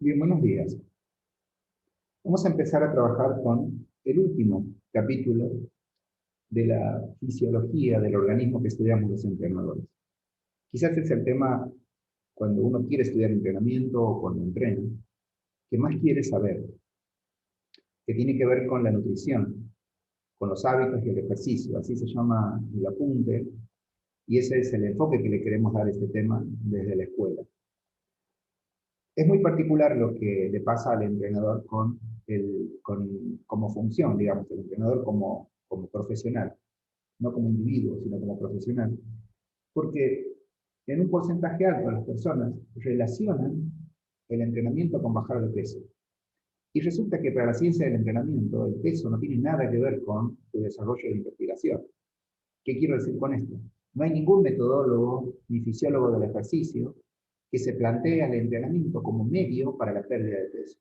Bien, buenos días. Vamos a empezar a trabajar con el último capítulo de la fisiología del organismo que estudiamos los entrenadores. Quizás es el tema cuando uno quiere estudiar entrenamiento o cuando entrena, que más quiere saber, que tiene que ver con la nutrición, con los hábitos y el ejercicio. Así se llama el apunte, y ese es el enfoque que le queremos dar a este tema desde la escuela. Es muy particular lo que le pasa al entrenador como función, digamos, el entrenador como profesional, no como individuo, sino como profesional, porque en un porcentaje alto las personas relacionan el entrenamiento con bajar de peso. Y resulta que para la ciencia del entrenamiento el peso no tiene nada que ver con su desarrollo de investigación. ¿Qué quiero decir con esto? No hay ningún metodólogo ni fisiólogo del ejercicio que se plantea el entrenamiento como medio para la pérdida de peso.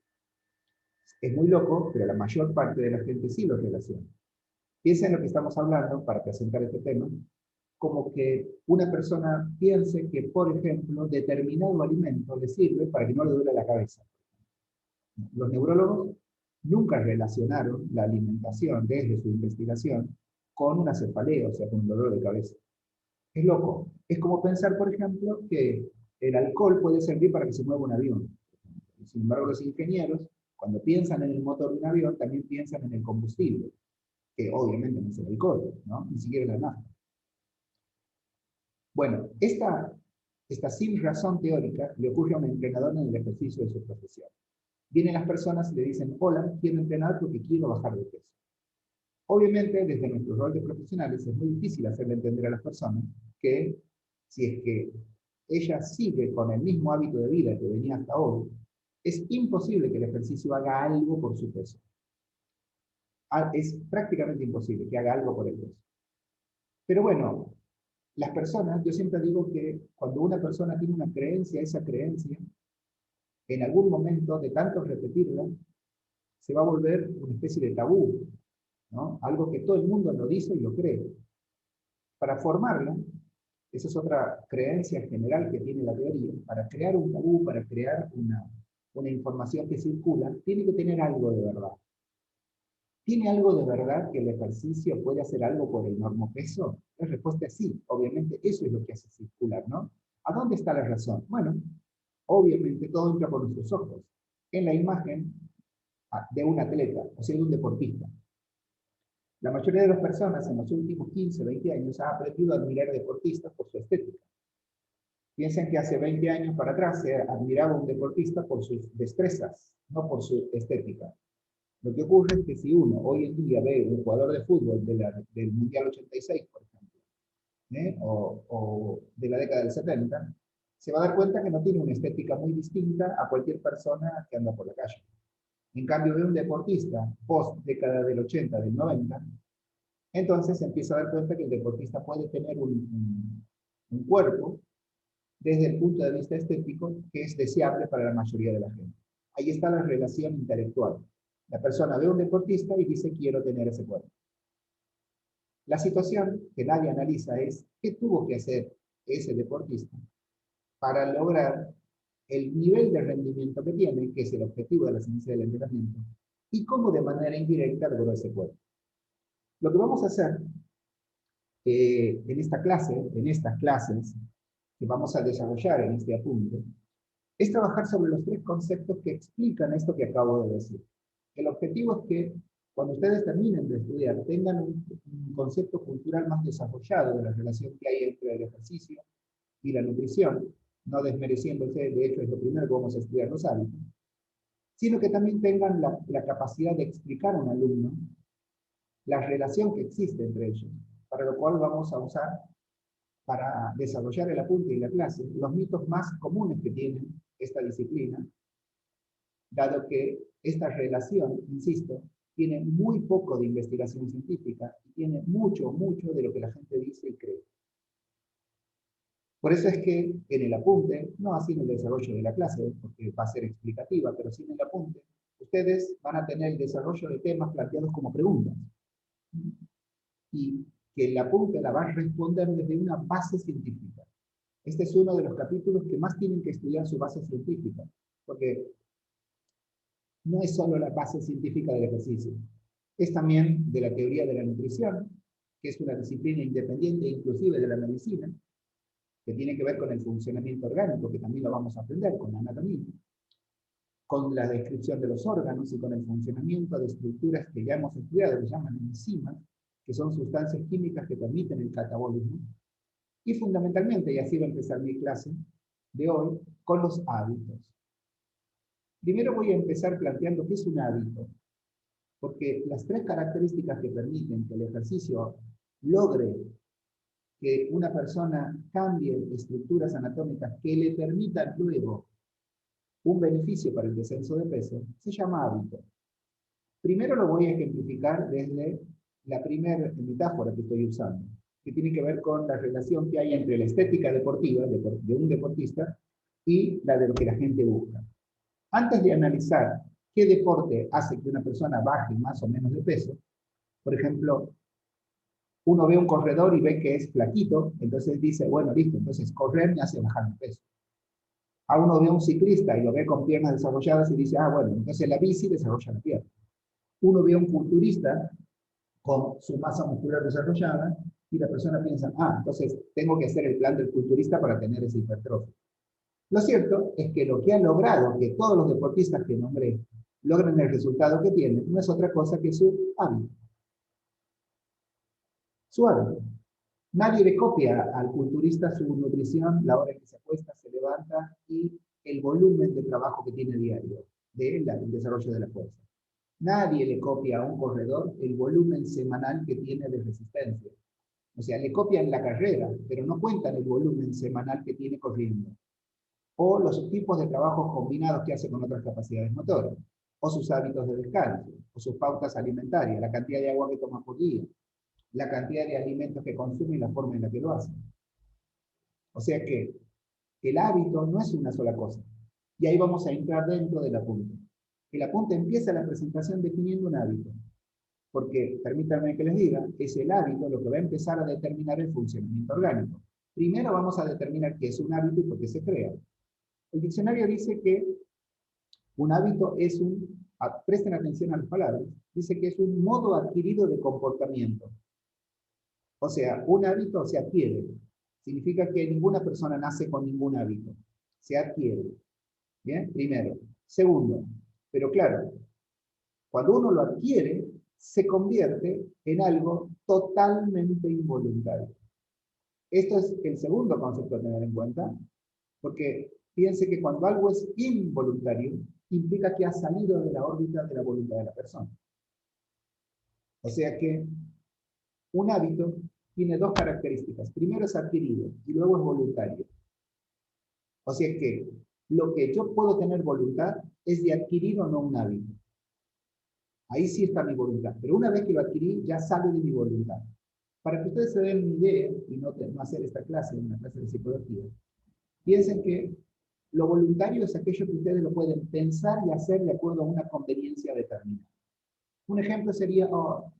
Es muy loco, pero la mayor parte de la gente sí lo relaciona. Piensa en lo que estamos hablando para presentar este tema, como que una persona piense que, por ejemplo, determinado alimento le sirve para que no le duele la cabeza. Los neurólogos nunca relacionaron la alimentación desde su investigación con una cefalea, o sea, con un dolor de cabeza. Es loco. Es como pensar, por ejemplo, que el alcohol puede servir para que se mueva un avión. Sin embargo, los ingenieros, cuando piensan en el motor de un avión, también piensan en el combustible, que obviamente no es el alcohol, ¿no? Ni siquiera la nafta. Bueno, esta sin razón teórica le ocurre a un entrenador en el ejercicio de su profesión. Vienen las personas y le dicen, hola, quiero entrenar porque quiero bajar de peso. Obviamente, desde nuestro rol de profesionales, es muy difícil hacerle entender a las personas que si es que ella sigue con el mismo hábito de vida que venía hasta hoy, es imposible que el ejercicio haga algo por su peso. Es prácticamente imposible que haga algo por el peso. Pero bueno, las personas, yo siempre digo que cuando una persona tiene una creencia, esa creencia, en algún momento de tanto repetirla, se va a volver una especie de tabú, ¿no? Algo que todo el mundo lo dice y lo cree. Para formarla, esa es otra creencia general que tiene la teoría, para crear un tabú, para crear una información que circula, tiene que tener algo de verdad. ¿Tiene algo de verdad que el ejercicio puede hacer algo por el normopeso? La respuesta es sí, obviamente eso es lo que hace circular, ¿no? ¿A dónde está la razón? Bueno, obviamente todo entra por nuestros ojos. En la imagen de un atleta, o sea, de un deportista. La mayoría de las personas en los últimos 15, 20 años ha aprendido a admirar deportistas por su estética. Piensen que hace 20 años para atrás se admiraba a un deportista por sus destrezas, no por su estética. Lo que ocurre es que si uno hoy en día ve un jugador de fútbol del Mundial 86, por ejemplo, o de la década del 70, se va a dar cuenta que no tiene una estética muy distinta a cualquier persona que anda por la calle. En cambio, ve un deportista post década del 80, del 90, entonces se empieza a dar cuenta que el deportista puede tener un cuerpo desde el punto de vista estético que es deseable para la mayoría de la gente. Ahí está la relación intelectual. La persona ve a un deportista y dice, quiero tener ese cuerpo. La situación que nadie analiza es qué tuvo que hacer ese deportista para lograr el nivel de rendimiento que tiene, que es el objetivo de la ciencia del entrenamiento, y cómo de manera indirecta logró ese cuerpo. Lo que vamos a hacer en estas clases que vamos a desarrollar en este apunte, es trabajar sobre los tres conceptos que explican esto que acabo de decir. El objetivo es que cuando ustedes terminen de estudiar tengan un concepto cultural más desarrollado de la relación que hay entre el ejercicio y la nutrición, no desmereciéndose, de hecho es lo primero que vamos a estudiar los hábitos, sino que también tengan la capacidad de explicar a un alumno la relación que existe entre ellos, para lo cual vamos a usar para desarrollar el apunte y la clase los mitos más comunes que tiene esta disciplina, dado que esta relación, insisto, tiene muy poco de investigación científica y tiene mucho, mucho de lo que la gente dice y cree. Por eso es que en el apunte, no así en el desarrollo de la clase, porque va a ser explicativa, pero sí en el apunte, ustedes van a tener el desarrollo de temas planteados como preguntas. Y que el apunte la va a responder desde una base científica. Este es uno de los capítulos que más tienen que estudiar su base científica, porque no es solo la base científica del ejercicio, es también de la teoría de la nutrición, que es una disciplina independiente inclusive de la medicina, que tiene que ver con el funcionamiento orgánico, que también lo vamos a aprender con la anatomía, con la descripción de los órganos y con el funcionamiento de estructuras que ya hemos estudiado, que se llaman enzimas, que son sustancias químicas que permiten el catabolismo, y fundamentalmente, y así va a empezar mi clase de hoy, con los hábitos. Primero voy a empezar planteando qué es un hábito, porque las tres características que permiten que el ejercicio logre que una persona cambie estructuras anatómicas que le permitan luego un beneficio para el descenso de peso, se llama hábito. Primero lo voy a ejemplificar desde la primera metáfora que estoy usando, que tiene que ver con la relación que hay entre la estética deportiva de un deportista y la de lo que la gente busca. Antes de analizar qué deporte hace que una persona baje más o menos de peso, por ejemplo, uno ve un corredor y ve que es flaquito, entonces dice, bueno, listo, entonces correr me hace bajar de peso. A uno ve un ciclista y lo ve con piernas desarrolladas y dice, ah, bueno, entonces la bici desarrolla la pierna. Uno ve un culturista con su masa muscular desarrollada y la persona piensa, ah, entonces tengo que hacer el plan del culturista para tener esa hipertrofia. Lo cierto es que lo que ha logrado que todos los deportistas que nombré logren el resultado que tienen no es otra cosa que su hábito. Su hábito. Nadie le copia al culturista su nutrición, la hora en que se acuesta, se levanta y el volumen de trabajo que tiene diario, del desarrollo de la fuerza. Nadie le copia a un corredor el volumen semanal que tiene de resistencia. O sea, le copian la carrera, pero no cuentan el volumen semanal que tiene corriendo. O los tipos de trabajos combinados que hace con otras capacidades motoras. O sus hábitos de descanso, o sus pautas alimentarias, la cantidad de agua que toma por día, la cantidad de alimentos que consume y la forma en la que lo hace. O sea que el hábito no es una sola cosa. Y ahí vamos a entrar dentro del apunte. El apunte empieza la presentación definiendo un hábito. Porque, permítanme que les diga, es el hábito lo que va a empezar a determinar el funcionamiento orgánico. Primero vamos a determinar qué es un hábito y por qué se crea. El diccionario dice que un hábito es presten atención a las palabras, dice que es un modo adquirido de comportamiento. O sea, un hábito se adquiere. Significa que ninguna persona nace con ningún hábito. Se adquiere. ¿Bien? Primero. Segundo, pero claro, cuando uno lo adquiere, se convierte en algo totalmente involuntario. Esto es el segundo concepto a tener en cuenta, porque piense que cuando algo es involuntario, implica que ha salido de la órbita de la voluntad de la persona. O sea que un hábito tiene dos características. Primero es adquirido y luego es voluntario. O sea que lo que yo puedo tener voluntad es de adquirir o no un hábito. Ahí sí está mi voluntad. Pero una vez que lo adquirí, ya sale de mi voluntad. Para que ustedes se den una idea, y no hacer esta clase, una clase de psicología, piensen que lo voluntario es aquello que ustedes lo pueden pensar y hacer de acuerdo a una conveniencia determinada. Un ejemplo sería, oh,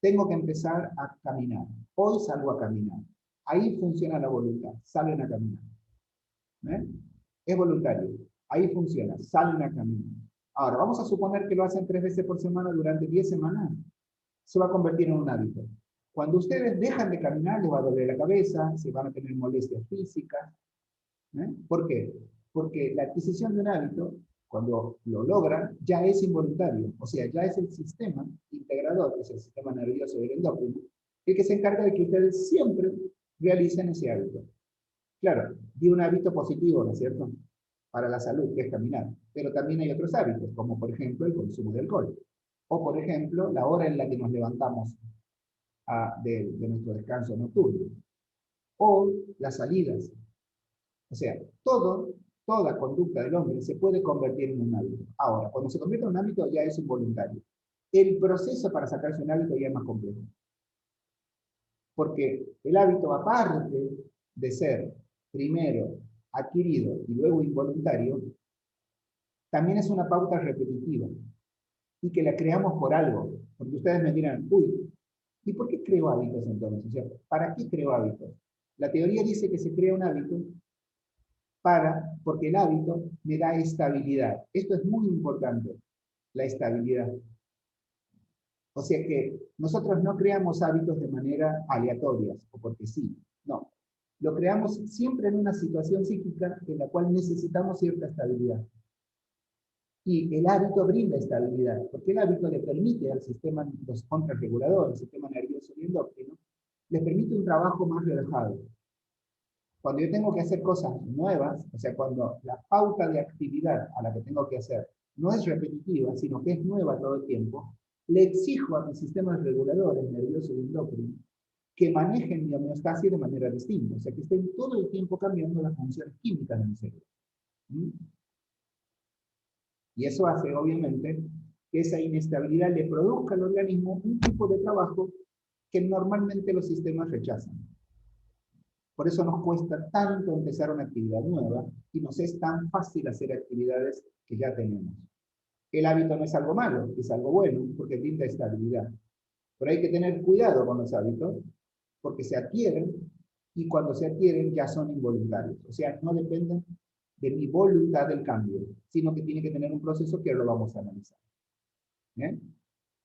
tengo que empezar a caminar. Hoy salgo a caminar. Ahí funciona la voluntad. Salen a caminar. ¿Eh? Es voluntario. Ahí funciona. Salen a caminar. Ahora, vamos a suponer que lo hacen 3 veces por semana durante 10 semanas. Se va a convertir en un hábito. Cuando ustedes dejan de caminar, les va a doler la cabeza, se van a tener molestias físicas. ¿Por qué? Porque la adquisición de un hábito, cuando lo logran, ya es involuntario. O sea, ya es el sistema integrador, que es el sistema nervioso del endócrino, el que se encarga de que ustedes siempre realicen ese hábito. Claro, di un hábito positivo, ¿no es cierto?, para la salud, que es caminar. Pero también hay otros hábitos, como por ejemplo el consumo de alcohol. O por ejemplo, la hora en la que nos levantamos de nuestro descanso nocturno. O las salidas. O sea, toda conducta del hombre se puede convertir en un hábito. Ahora, cuando se convierte en un hábito ya es involuntario. El proceso para sacarse un hábito ya es más complejo. Porque el hábito, aparte de ser primero adquirido y luego involuntario, también es una pauta repetitiva y que la creamos por algo. Porque ustedes me dirán, uy, ¿y por qué creo hábitos entonces? O sea, ¿para qué creo hábitos? La teoría dice que se crea un hábito porque el hábito me da estabilidad. Esto es muy importante. la estabilidad. O sea que nosotros no creamos hábitos de manera aleatoria o porque sí, no. Lo creamos siempre en una situación psíquica en la cual necesitamos cierta estabilidad. Y el hábito brinda estabilidad, porque el hábito le permite al sistema, los contrarreguladores, el sistema nervioso y endocrino, les permite un trabajo más relajado. Cuando yo tengo que hacer cosas nuevas, o sea, cuando la pauta de actividad a la que tengo que hacer no es repetitiva, sino que es nueva todo el tiempo, le exijo a mis sistemas reguladores, nervioso y endocrino, que manejen mi homeostasis de manera distinta, o sea, que estén todo el tiempo cambiando las funciones químicas de mi cerebro. ¿Mm? Y eso hace, obviamente, que esa inestabilidad le produzca al organismo un tipo de trabajo que normalmente los sistemas rechazan. Por eso nos cuesta tanto empezar una actividad nueva y nos es tan fácil hacer actividades que ya tenemos. El hábito no es algo malo, es algo bueno, porque brinda estabilidad. Pero hay que tener cuidado con los hábitos, porque se adquieren, y cuando se adquieren ya son involuntarios. O sea, no dependen de mi voluntad del cambio, sino que tiene que tener un proceso que lo vamos a analizar. ¿Bien?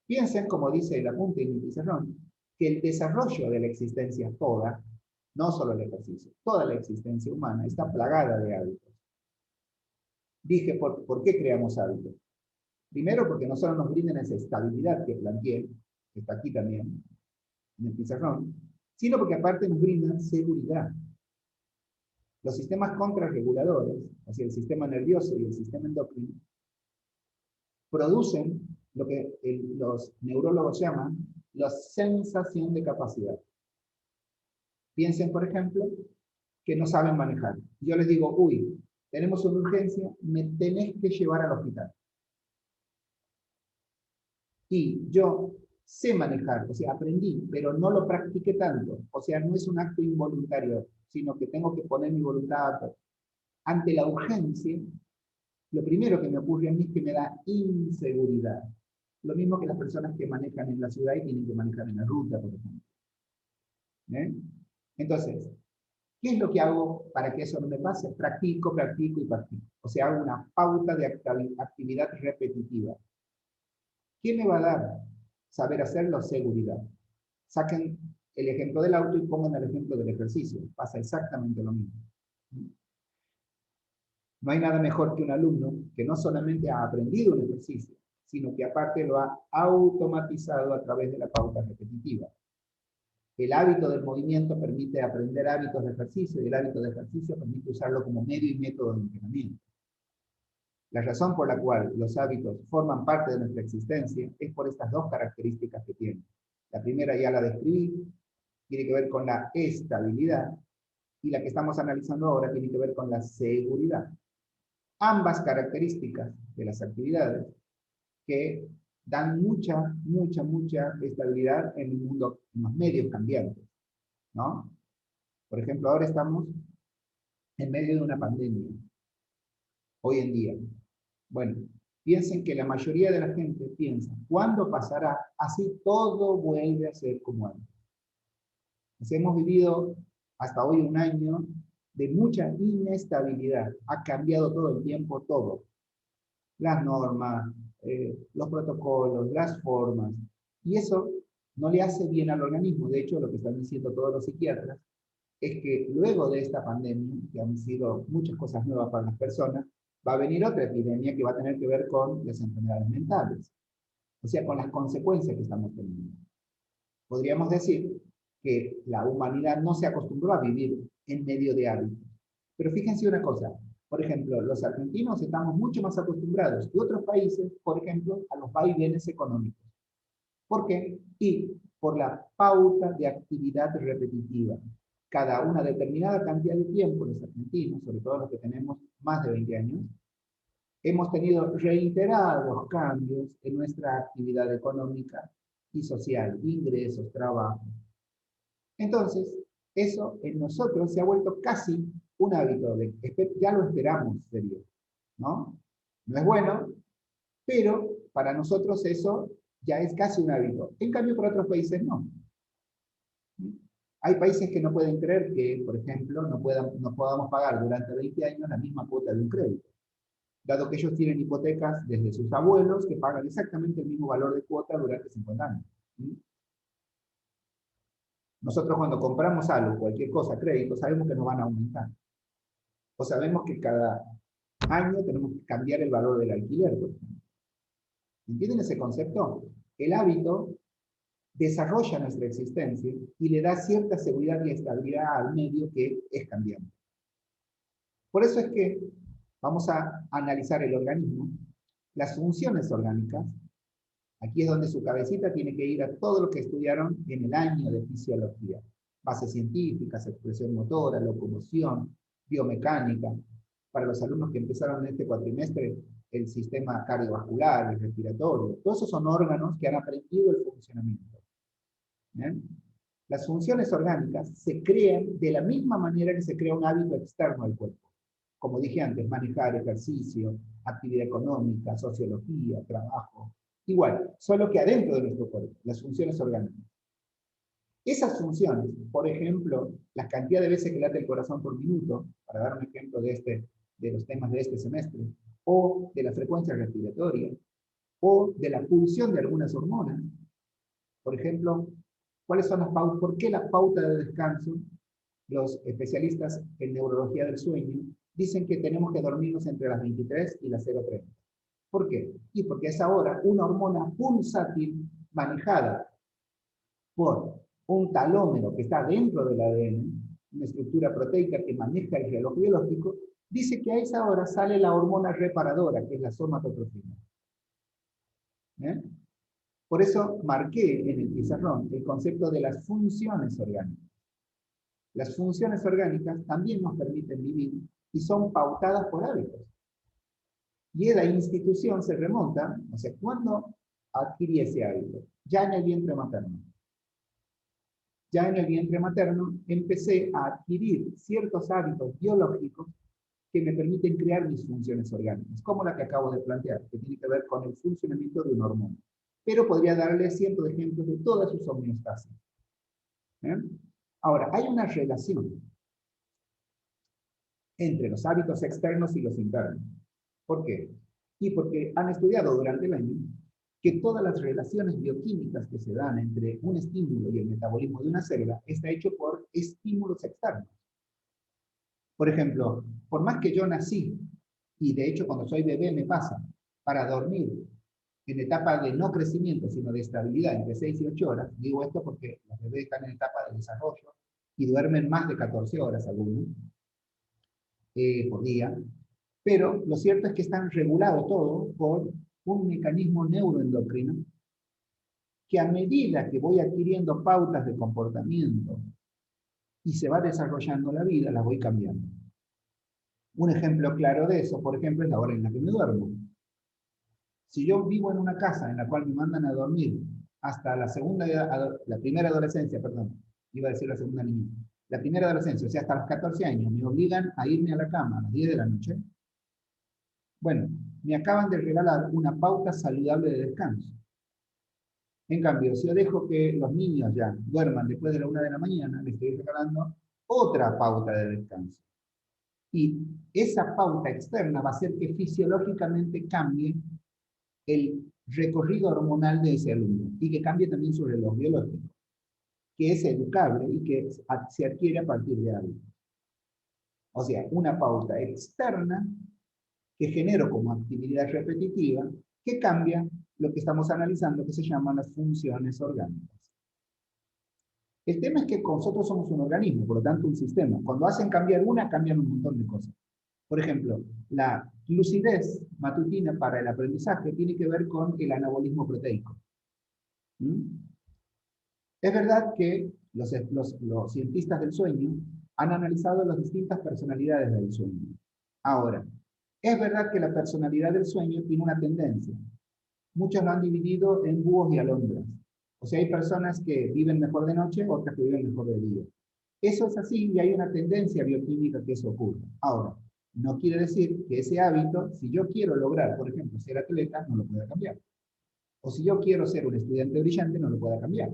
Piensen, como dice el apunte en mi pizarrón, que el desarrollo de la existencia toda, no solo el ejercicio, toda la existencia humana está plagada de hábitos. Dije, ¿por qué creamos hábitos? Primero, porque no solo nos brindan esa estabilidad que planteé, que está aquí también, en el pizarrón, sino porque aparte nos brindan seguridad. Los sistemas contrarreguladores, o sea, el sistema nervioso y el sistema endocrino, producen lo que los neurólogos llaman la sensación de capacidad. Piensen, por ejemplo, que no saben manejar. Yo les digo, uy, tenemos una urgencia, me tenés que llevar al hospital. Y yo sé manejar, o sea, aprendí, pero no lo practiqué tanto. O sea, no es un acto involuntario, sino que tengo que poner mi voluntad ante la urgencia. Lo primero que me ocurre a mí es que me da inseguridad. Lo mismo que las personas que manejan en la ciudad y tienen que manejar en la ruta, por ejemplo. ¿Eh? Entonces, ¿qué es lo que hago para que eso no me pase? Practico, practico y practico. O sea, hago una pauta de actividad repetitiva. ¿Qué me va a dar? Saber hacerlo, seguridad. Saquen el ejemplo del auto y pongan el ejemplo del ejercicio. Pasa exactamente lo mismo. No hay nada mejor que un alumno que no solamente ha aprendido un ejercicio, sino que aparte lo ha automatizado a través de la pauta repetitiva. El hábito del movimiento permite aprender hábitos de ejercicio y el hábito de ejercicio permite usarlo como medio y método de entrenamiento. La razón por la cual los hábitos forman parte de nuestra existencia es por estas dos características que tienen. La primera ya la describí, tiene que ver con la estabilidad, y la que estamos analizando ahora tiene que ver con la seguridad. Ambas características de las actividades que dan mucha estabilidad en el mundo, en los medios cambiantes, ¿no? Por ejemplo, ahora estamos en medio de una pandemia, hoy en día. Bueno, piensen que la mayoría de la gente piensa, ¿cuándo pasará? Así todo vuelve a ser como antes. Pues hemos vivido hasta hoy un año de mucha inestabilidad. Ha cambiado todo el tiempo todo. Las normas, los protocolos, las formas. Y eso no le hace bien al organismo. De hecho, lo que están diciendo todos los psiquiatras es que luego de esta pandemia, que han sido muchas cosas nuevas para las personas, va a venir otra epidemia que va a tener que ver con las enfermedades mentales. O sea, con las consecuencias que estamos teniendo. Podríamos decir que la humanidad no se acostumbró a vivir en medio de hábitos. Pero fíjense una cosa, por ejemplo, los argentinos estamos mucho más acostumbrados que otros países, por ejemplo, a los vaivenes económicos. ¿Por qué? Y por la pauta de actividad repetitiva. Cada una determinada cantidad de tiempo, los argentinos, sobre todo los que tenemos más de 20 años, hemos tenido reiterados cambios en nuestra actividad económica y social, ingresos, trabajo. Entonces, eso en nosotros se ha vuelto casi un hábito, ya lo esperamos, sería, ¿no? No es bueno, pero para nosotros eso ya es casi un hábito. En cambio, para otros países no. Hay países que no pueden creer que, por ejemplo, no podamos pagar durante 20 años la misma cuota de un crédito. dado que ellos tienen hipotecas desde sus abuelos que pagan exactamente el mismo valor de cuota durante 50 años. Nosotros cuando compramos algo, cualquier cosa, crédito, sabemos que nos van a aumentar. O sabemos que cada año tenemos que cambiar el valor del alquiler, por ejemplo. ¿Entienden ese concepto? El hábito desarrolla nuestra existencia y le da cierta seguridad y estabilidad al medio que es cambiante. Por eso es que vamos a analizar el organismo, las funciones orgánicas. Aquí es donde su cabecita tiene que ir a todo lo que estudiaron en el año de fisiología. Bases científicas, expresión motora, locomoción, biomecánica. Para los alumnos que empezaron en este cuatrimestre, el sistema cardiovascular, el respiratorio. Todos esos son órganos que han aprendido el funcionamiento. ¿Bien? Las funciones orgánicas se crean de la misma manera que se crea un hábito externo al cuerpo. Como dije antes, manejar ejercicio, actividad económica, sociología, trabajo. Igual, solo que adentro de nuestro cuerpo, las funciones orgánicas. Esas funciones, por ejemplo, la cantidad de veces que late el corazón por minuto, para dar un ejemplo de los temas de este semestre, o de la frecuencia respiratoria, o de la pulsión de algunas hormonas. Por ejemplo, ¿cuáles son las pautas? ¿Por qué la pauta de descanso? Los especialistas en neurología del sueño dicen que tenemos que dormirnos entre las 23 y las 0:30. ¿Por qué? Y porque a esa hora una hormona pulsátil manejada por un talómero que está dentro del ADN, una estructura proteica que maneja el reloj biológico, dice que a esa hora sale la hormona reparadora, que es la somatotrofina. ¿Eh? Por eso marqué en el pizarrón el concepto de las funciones orgánicas. Las funciones orgánicas también nos permiten vivir y son pautadas por hábitos. Y la institución se remonta, o sea, ¿cuándo adquirí ese hábito? Ya en el vientre materno. Ya en el vientre materno empecé a adquirir ciertos hábitos biológicos que me permiten crear mis funciones orgánicas, como la que acabo de plantear, que tiene que ver con el funcionamiento de una hormona. Pero podría darle cientos de ejemplos de todas sus homeostasis. ¿Eh? Ahora, hay una relación entre los hábitos externos y los internos. ¿Por qué? Y porque han estudiado durante el año que todas las relaciones bioquímicas que se dan entre un estímulo y el metabolismo de una célula está hecho por estímulos externos. Por ejemplo, por más que yo nací, y de hecho cuando soy bebé me pasa, para dormir en etapa de no crecimiento, sino de estabilidad entre 6 y 8 horas, digo esto porque los bebés están en etapa de desarrollo y duermen más de 14 horas algunos por día, pero lo cierto es que están regulados todo por un mecanismo neuroendocrino que a medida que voy adquiriendo pautas de comportamiento y se va desarrollando la vida, las voy cambiando. Un ejemplo claro de eso, por ejemplo, es la hora en la que me duermo. Si yo vivo en una casa en la cual me mandan a dormir hasta la primera adolescencia, perdón, iba a decir la segunda niñez, la primera adolescencia, o sea, hasta los 14 años, me obligan a irme a la cama a las 10 de la noche, bueno, me acaban de regalar una pauta saludable de descanso. En cambio, si yo dejo que los niños ya duerman después de la 1 de la mañana, les estoy regalando otra pauta de descanso. Y esa pauta externa va a hacer que fisiológicamente cambie el recorrido hormonal de ese alumno y que cambie también su reloj biológico, que es educable y que se adquiere a partir de hábitos. O sea, una pauta externa que genero como actividad repetitiva que cambia lo que estamos analizando que se llaman las funciones orgánicas. El tema es que nosotros somos un organismo, por lo tanto un sistema. Cuando hacen cambiar una, cambian un montón de cosas. Por ejemplo, la lucidez matutina para el aprendizaje tiene que ver con el anabolismo proteico. Es verdad que los cientistas del sueño han analizado las distintas personalidades del sueño. Ahora, es verdad que la personalidad del sueño tiene una tendencia. Muchos lo han dividido en búhos y alondras. O sea, hay personas que viven mejor de noche, otras que viven mejor de día. Eso es así y hay una tendencia bioquímica que eso ocurra. Ahora, no quiere decir que ese hábito, si yo quiero lograr, por ejemplo, ser atleta, no lo pueda cambiar. O si yo quiero ser un estudiante brillante, no lo pueda cambiar.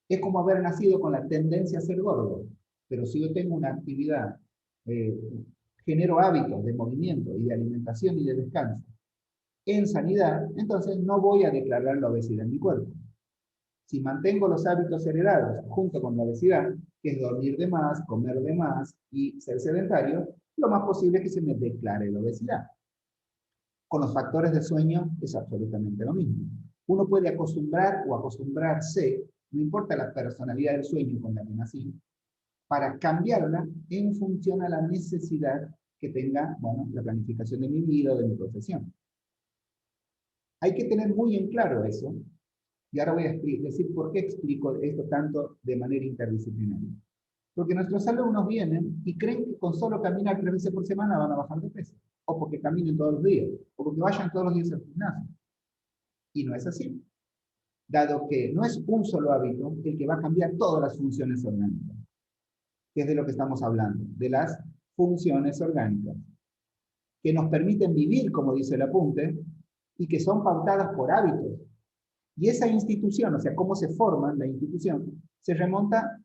Es como haber nacido con la tendencia a ser gordo. Pero si yo tengo una actividad genero hábitos de movimiento y de alimentación y de descanso en sanidad, entonces no voy a declarar la obesidad en mi cuerpo. Si mantengo los hábitos heredados junto con la obesidad, que es dormir de más, comer de más y ser sedentario, lo más posible es que se me declare la obesidad. Con los factores de sueño es absolutamente lo mismo. Uno puede acostumbrar o acostumbrarse, no importa la personalidad del sueño con la que nací, para cambiarla en función a la necesidad que tenga, bueno, la planificación de mi vida o de mi profesión. Hay que tener muy en claro eso, y ahora voy a decir por qué explico esto tanto de manera interdisciplinaria. Porque nuestros alumnos vienen y creen que con solo caminar 3 veces por semana van a bajar de peso, o porque caminen todos los días, o porque vayan todos los días al gimnasio. Y no es así, dado que no es un solo hábito el que va a cambiar todas las funciones orgánicas, que es de lo que estamos hablando, de las funciones orgánicas, que nos permiten vivir, como dice el apunte, y que son pautadas por hábitos. Y esa institución, o sea, cómo se forma la institución, se remonta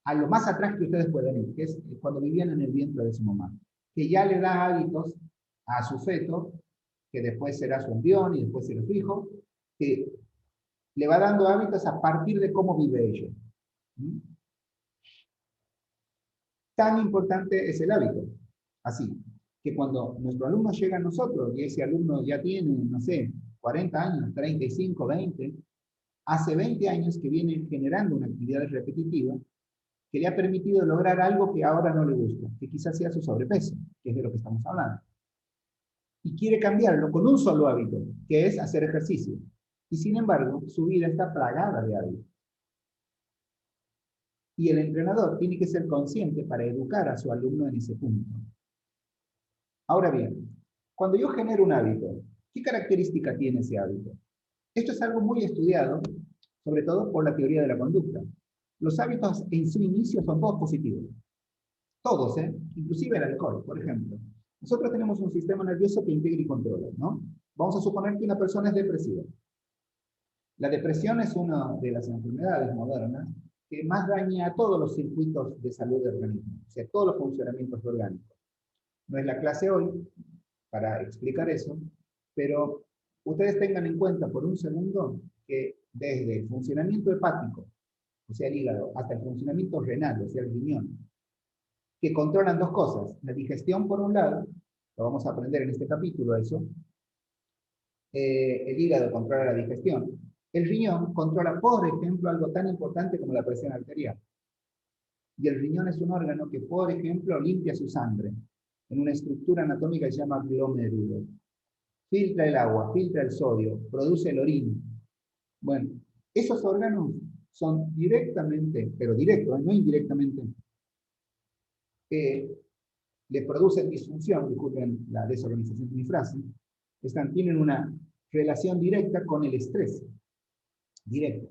a lo más atrás que ustedes pueden ir, que es cuando vivían en el vientre de su mamá, que ya le da hábitos a su feto, que después será su embrión y después será su hijo, que le va dando hábitos a partir de cómo vive ella. Tan importante es el hábito, así, que cuando nuestro alumno llega a nosotros, y ese alumno ya tiene, no sé, 40 años, 35, 20, hace 20 años que viene generando una actividad repetitiva que le ha permitido lograr algo que ahora no le gusta, que quizás sea su sobrepeso, que es de lo que estamos hablando. Y quiere cambiarlo con un solo hábito, que es hacer ejercicio. Y sin embargo, su vida está plagada de hábitos. Y el entrenador tiene que ser consciente para educar a su alumno en ese punto. Ahora bien, cuando yo genero un hábito, ¿qué característica tiene ese hábito? Esto es algo muy estudiado, sobre todo por la teoría de la conducta. Los hábitos en su inicio son todos positivos. Todos, inclusive el alcohol, por ejemplo. Nosotros tenemos un sistema nervioso que integra y controla, ¿no? Vamos a suponer que una persona es depresiva. La depresión es una de las enfermedades modernas que más daña a todos los circuitos de salud del organismo, o sea, todos los funcionamientos orgánicos. No es la clase hoy para explicar eso, pero ustedes tengan en cuenta por un segundo que desde el funcionamiento hepático, o sea, el hígado, hasta el funcionamiento renal, o sea, el riñón, que controlan dos cosas, la digestión por un lado, lo vamos a aprender en este capítulo eso, el hígado controla la digestión, el riñón controla, por ejemplo, algo tan importante como la presión arterial. Y el riñón es un órgano que, por ejemplo, limpia su sangre en una estructura anatómica que se llama glomérulo. Filtra el agua, filtra el sodio, produce el orina. Bueno, esos órganos son directamente, pero directo, no indirectamente, le producen disfunción, disculpen la desorganización de mi frase, tienen una relación directa con el estrés. Directo.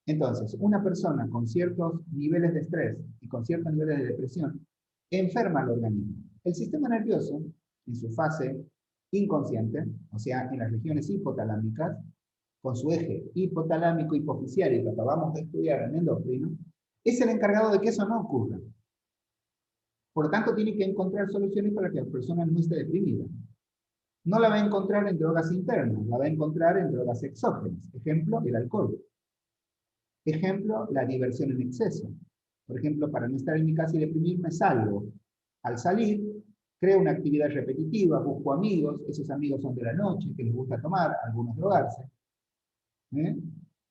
Entonces, una persona con ciertos niveles de estrés y con ciertos niveles de depresión enferma al organismo. El sistema nervioso, en su fase inconsciente, o sea, en las regiones hipotalámicas, con su eje hipotalámico hipofisiario que acabamos de estudiar en endocrino, es el encargado de que eso no ocurra. Por lo tanto, tiene que encontrar soluciones para que la persona no esté deprimida. No la va a encontrar en drogas internas, la va a encontrar en drogas exógenas. Ejemplo, el alcohol. Ejemplo, la diversión en exceso. Por ejemplo, para no estar en mi casa y deprimirme, salgo. Al salir, creo una actividad repetitiva, busco amigos, esos amigos son de la noche, que les gusta tomar, algunos drogarse.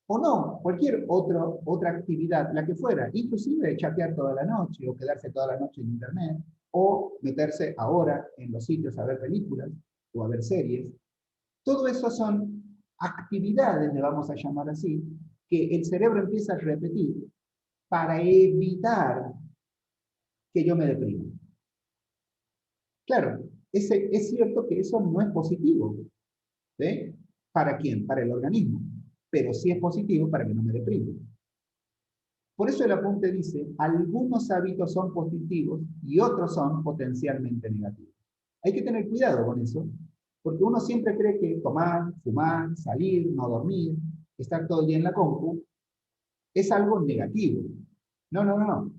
O no, cualquier otra actividad, la que fuera, inclusive chatear toda la noche, o quedarse toda la noche en internet, o meterse ahora en los sitios a ver películas, o a ver series. Todo eso son actividades, le vamos a llamar así, que el cerebro empieza a repetir para evitar que yo me deprima. Claro, es cierto que eso no es positivo. ¿Sí? ¿Para quién? Para el organismo. Pero sí es positivo para que no me deprima. Por eso el apunte dice, algunos hábitos son positivos y otros son potencialmente negativos. Hay que tener cuidado con eso, porque uno siempre cree que tomar, fumar, salir, no dormir, estar todo el día en la compu, es algo negativo. No, no, no, no.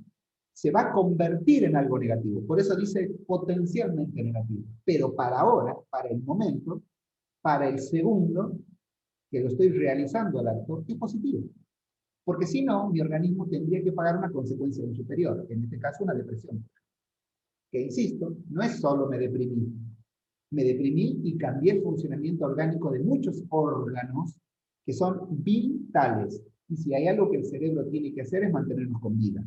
se va a convertir en algo negativo. Por eso dice potencialmente negativo. Pero para ahora, para el momento, para el segundo que lo estoy realizando al acto, es positivo. Porque si no, mi organismo tendría que pagar una consecuencia superior, en este caso una depresión. Que insisto, no es solo me deprimí. Me deprimí y cambié el funcionamiento orgánico de muchos órganos que son vitales. Y si hay algo que el cerebro tiene que hacer es mantenernos con vida.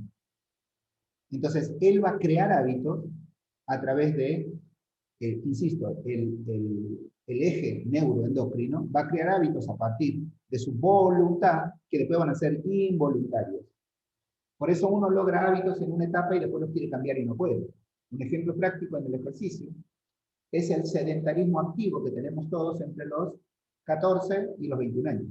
Entonces, él va a crear hábitos a través de, insisto, el eje neuroendocrino va a crear hábitos a partir de su voluntad que después van a ser involuntarios. Por eso uno logra hábitos en una etapa y después los quiere cambiar y no puede. Un ejemplo práctico en el ejercicio es el sedentarismo activo que tenemos todos entre los 14 y los 21 años.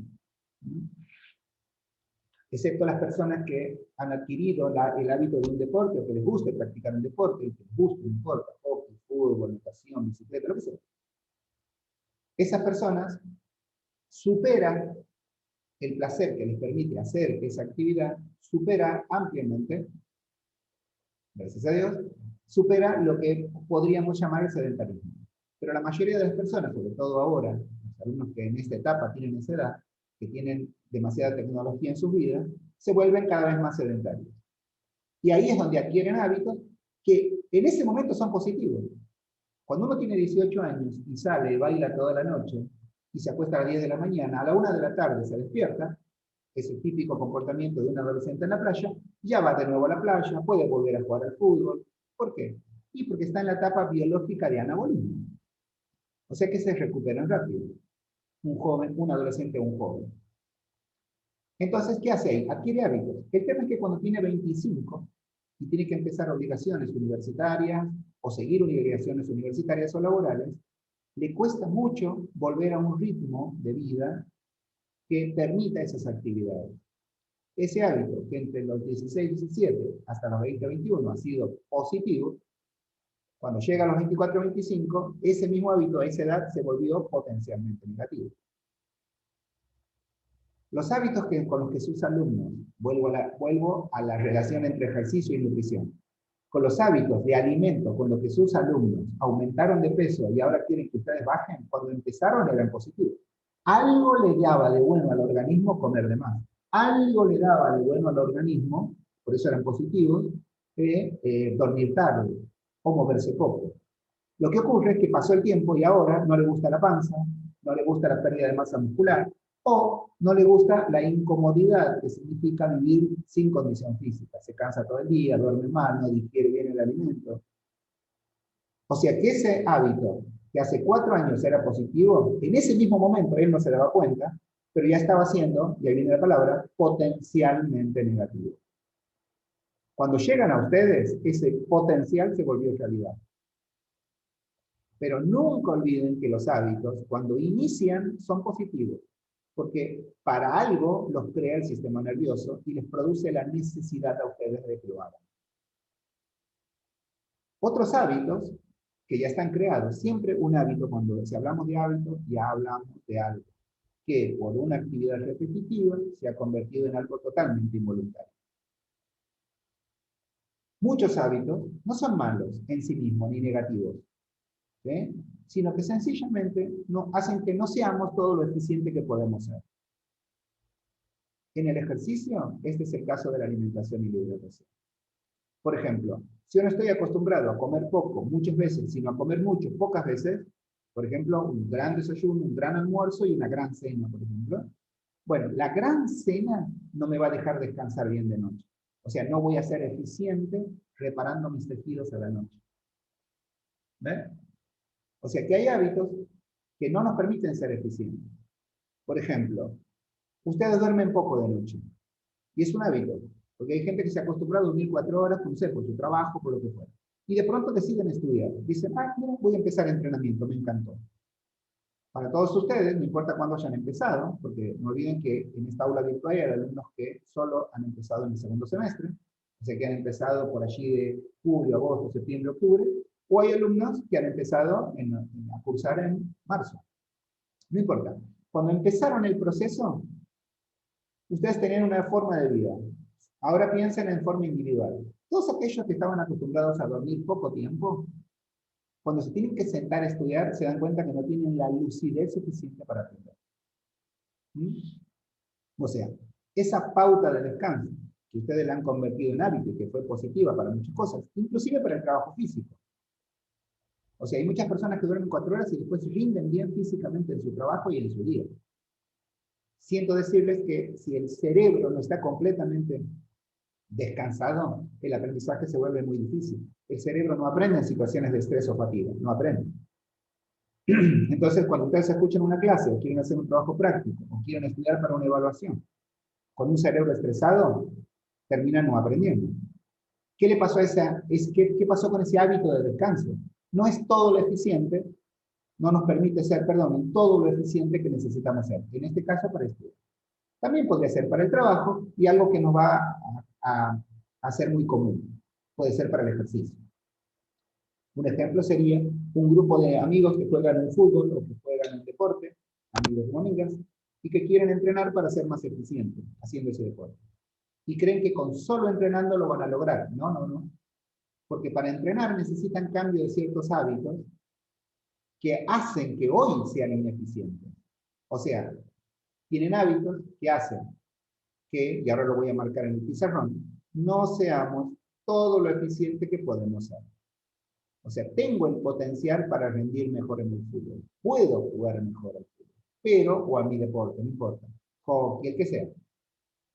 Excepto las personas que han adquirido el hábito de un deporte o que les gusta practicar un deporte, que les gusta, no importa, hockey, fútbol, natación, bicicleta, lo que sea. Esas personas superan el placer que les permite hacer esa actividad, supera ampliamente, gracias a Dios, supera lo que podríamos llamar el sedentarismo. Pero la mayoría de las personas, sobre todo ahora, los alumnos que en esta etapa tienen esa edad, que tienen demasiada tecnología en sus vidas, se vuelven cada vez más sedentarios. Y ahí es donde adquieren hábitos que en ese momento son positivos. Cuando uno tiene 18 años y sale y baila toda la noche y se acuesta a las 10 de la mañana, a la 1 de la tarde se despierta, ese típico comportamiento de un adolescente en la playa, ya va de nuevo a la playa, puede volver a jugar al fútbol. ¿Por qué? Y porque está en la etapa biológica de anabolismo. O sea que se recuperan rápido. Un joven, un adolescente o un joven. Entonces, ¿qué hace ahí? Adquiere hábitos. El tema es que cuando tiene 25 y tiene que empezar obligaciones universitarias o seguir obligaciones universitarias o laborales, le cuesta mucho volver a un ritmo de vida que permita esas actividades. Ese hábito que entre los 16 y 17 hasta los 20 21 ha sido positivo, cuando llega a los 24 25, ese mismo hábito a esa edad se volvió potencialmente negativo. Los hábitos con los que sus alumnos, vuelvo a la relación entre ejercicio y nutrición, con los hábitos de alimento con los que sus alumnos aumentaron de peso y ahora quieren que ustedes bajen, cuando empezaron eran positivos. Algo le daba de bueno al organismo comer de más. Algo le daba de bueno al organismo, por eso eran positivos, dormir tarde o moverse poco. Lo que ocurre es que pasó el tiempo y ahora no le gusta la panza, no le gusta la pérdida de masa muscular, o no le gusta la incomodidad que significa vivir sin condición física. Se cansa todo el día, duerme mal, no digiere bien el alimento. O sea que ese hábito que hace 4 años era positivo, en ese mismo momento él no se daba cuenta, pero ya estaba siendo, y ahí viene la palabra, potencialmente negativo. Cuando llegan a ustedes, ese potencial se volvió realidad. Pero nunca olviden que los hábitos, cuando inician, son positivos. Porque para algo los crea el sistema nervioso y les produce la necesidad a ustedes de que lo hagan. Otros hábitos que ya están creados, siempre un hábito, cuando si hablamos de hábitos, ya hablamos de algo que por una actividad repetitiva se ha convertido en algo totalmente involuntario. Muchos hábitos no son malos en sí mismos ni negativos, ¿sí? Sino que sencillamente hacen que no seamos todo lo eficiente que podemos ser. En el ejercicio, este es el caso de la alimentación y la hidratación. Por ejemplo, si yo no estoy acostumbrado a comer poco muchas veces, sino a comer mucho pocas veces, por ejemplo, un gran desayuno, un gran almuerzo y una gran cena, por ejemplo. Bueno, la gran cena no me va a dejar descansar bien de noche. O sea, no voy a ser eficiente reparando mis tejidos a la noche. ¿Ven? O sea, que hay hábitos que no nos permiten ser eficientes. Por ejemplo, ustedes duermen poco de noche. Y es un hábito. Porque hay gente que se acostumbra a dormir 4 horas, no sé, por su trabajo, por lo que fuera. Y de pronto deciden estudiar. Dicen, mira, voy a empezar entrenamiento, me encantó. Para todos ustedes, no importa cuándo hayan empezado, porque no olviden que en esta aula virtual hay alumnos que solo han empezado en el segundo semestre, o sea que han empezado por allí de julio, agosto, septiembre, octubre, o hay alumnos que han empezado a cursar en marzo. No importa. Cuando empezaron el proceso, ustedes tenían una forma de vida. Ahora piensen en forma individual. Todos aquellos que estaban acostumbrados a dormir poco tiempo, cuando se tienen que sentar a estudiar, se dan cuenta que no tienen la lucidez suficiente para aprender. ¿Mm? O sea, esa pauta de descanso, que ustedes la han convertido en hábito y que fue positiva para muchas cosas, inclusive para el trabajo físico. O sea, hay muchas personas que duermen 4 horas y después rinden bien físicamente en su trabajo y en su día. Siento decirles que si el cerebro no está completamente descansado, el aprendizaje se vuelve muy difícil. El cerebro no aprende en situaciones de estrés o fatiga, no aprende. Entonces, cuando ustedes escuchan una clase o quieren hacer un trabajo práctico o quieren estudiar para una evaluación, con un cerebro estresado, terminan no aprendiendo. ¿Qué le pasó a qué pasó con ese hábito de descanso? No es todo lo eficiente, no nos permite ser, perdón, todo lo eficiente que necesitamos ser. En este caso, para estudiar. También podría ser para el trabajo y algo que nos va a ser muy común. Puede ser para el ejercicio. Un ejemplo sería un grupo de amigos que juegan en fútbol o que juegan en deporte, amigos o amigas, y que quieren entrenar para ser más eficientes haciendo ese deporte. Y creen que con solo entrenando lo van a lograr. No, no, no. Porque para entrenar necesitan cambio de ciertos hábitos que hacen que hoy sean ineficientes. O sea, tienen hábitos que hacen que, y ahora lo voy a marcar en el pizarrón, no seamos todo lo eficiente que podemos ser. O sea, tengo el potencial para rendir mejor en el fútbol. Puedo jugar mejor al fútbol. Pero, o a mi deporte, no importa. Hockey, el que sea.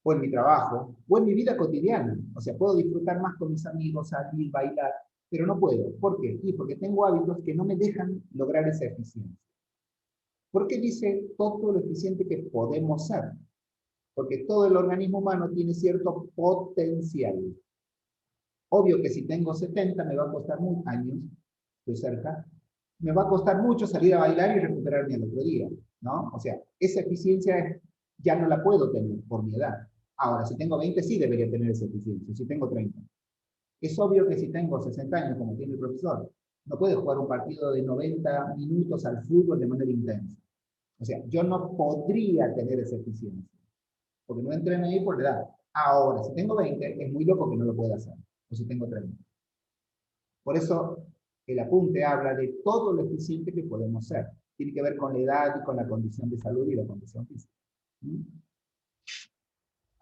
O en mi trabajo, o en mi vida cotidiana. O sea, puedo disfrutar más con mis amigos, salir, bailar, pero no puedo. ¿Por qué? Y porque tengo hábitos que no me dejan lograr esa eficiencia. ¿Por qué dice todo lo eficiente que podemos ser? Porque todo el organismo humano tiene cierto potencial. Obvio que si tengo 70 me va a costar muchos años, estoy cerca, me va a costar mucho salir a bailar y recuperarme al otro día, ¿no? O sea, esa eficiencia ya no la puedo tener por mi edad. Ahora, si tengo 20 sí debería tener esa eficiencia, si tengo 30. Es obvio que si tengo 60 años, como tiene el profesor, no puedo jugar un partido de 90 minutos al fútbol de manera intensa. O sea, yo no podría tener esa eficiencia, porque no entreno ahí por la edad. Ahora, si tengo 20, es muy loco que no lo pueda hacer, o si tengo 30. Por eso, el apunte habla de todo lo eficiente que podemos ser. Tiene que ver con la edad y con la condición de salud y la condición física. ¿Mm?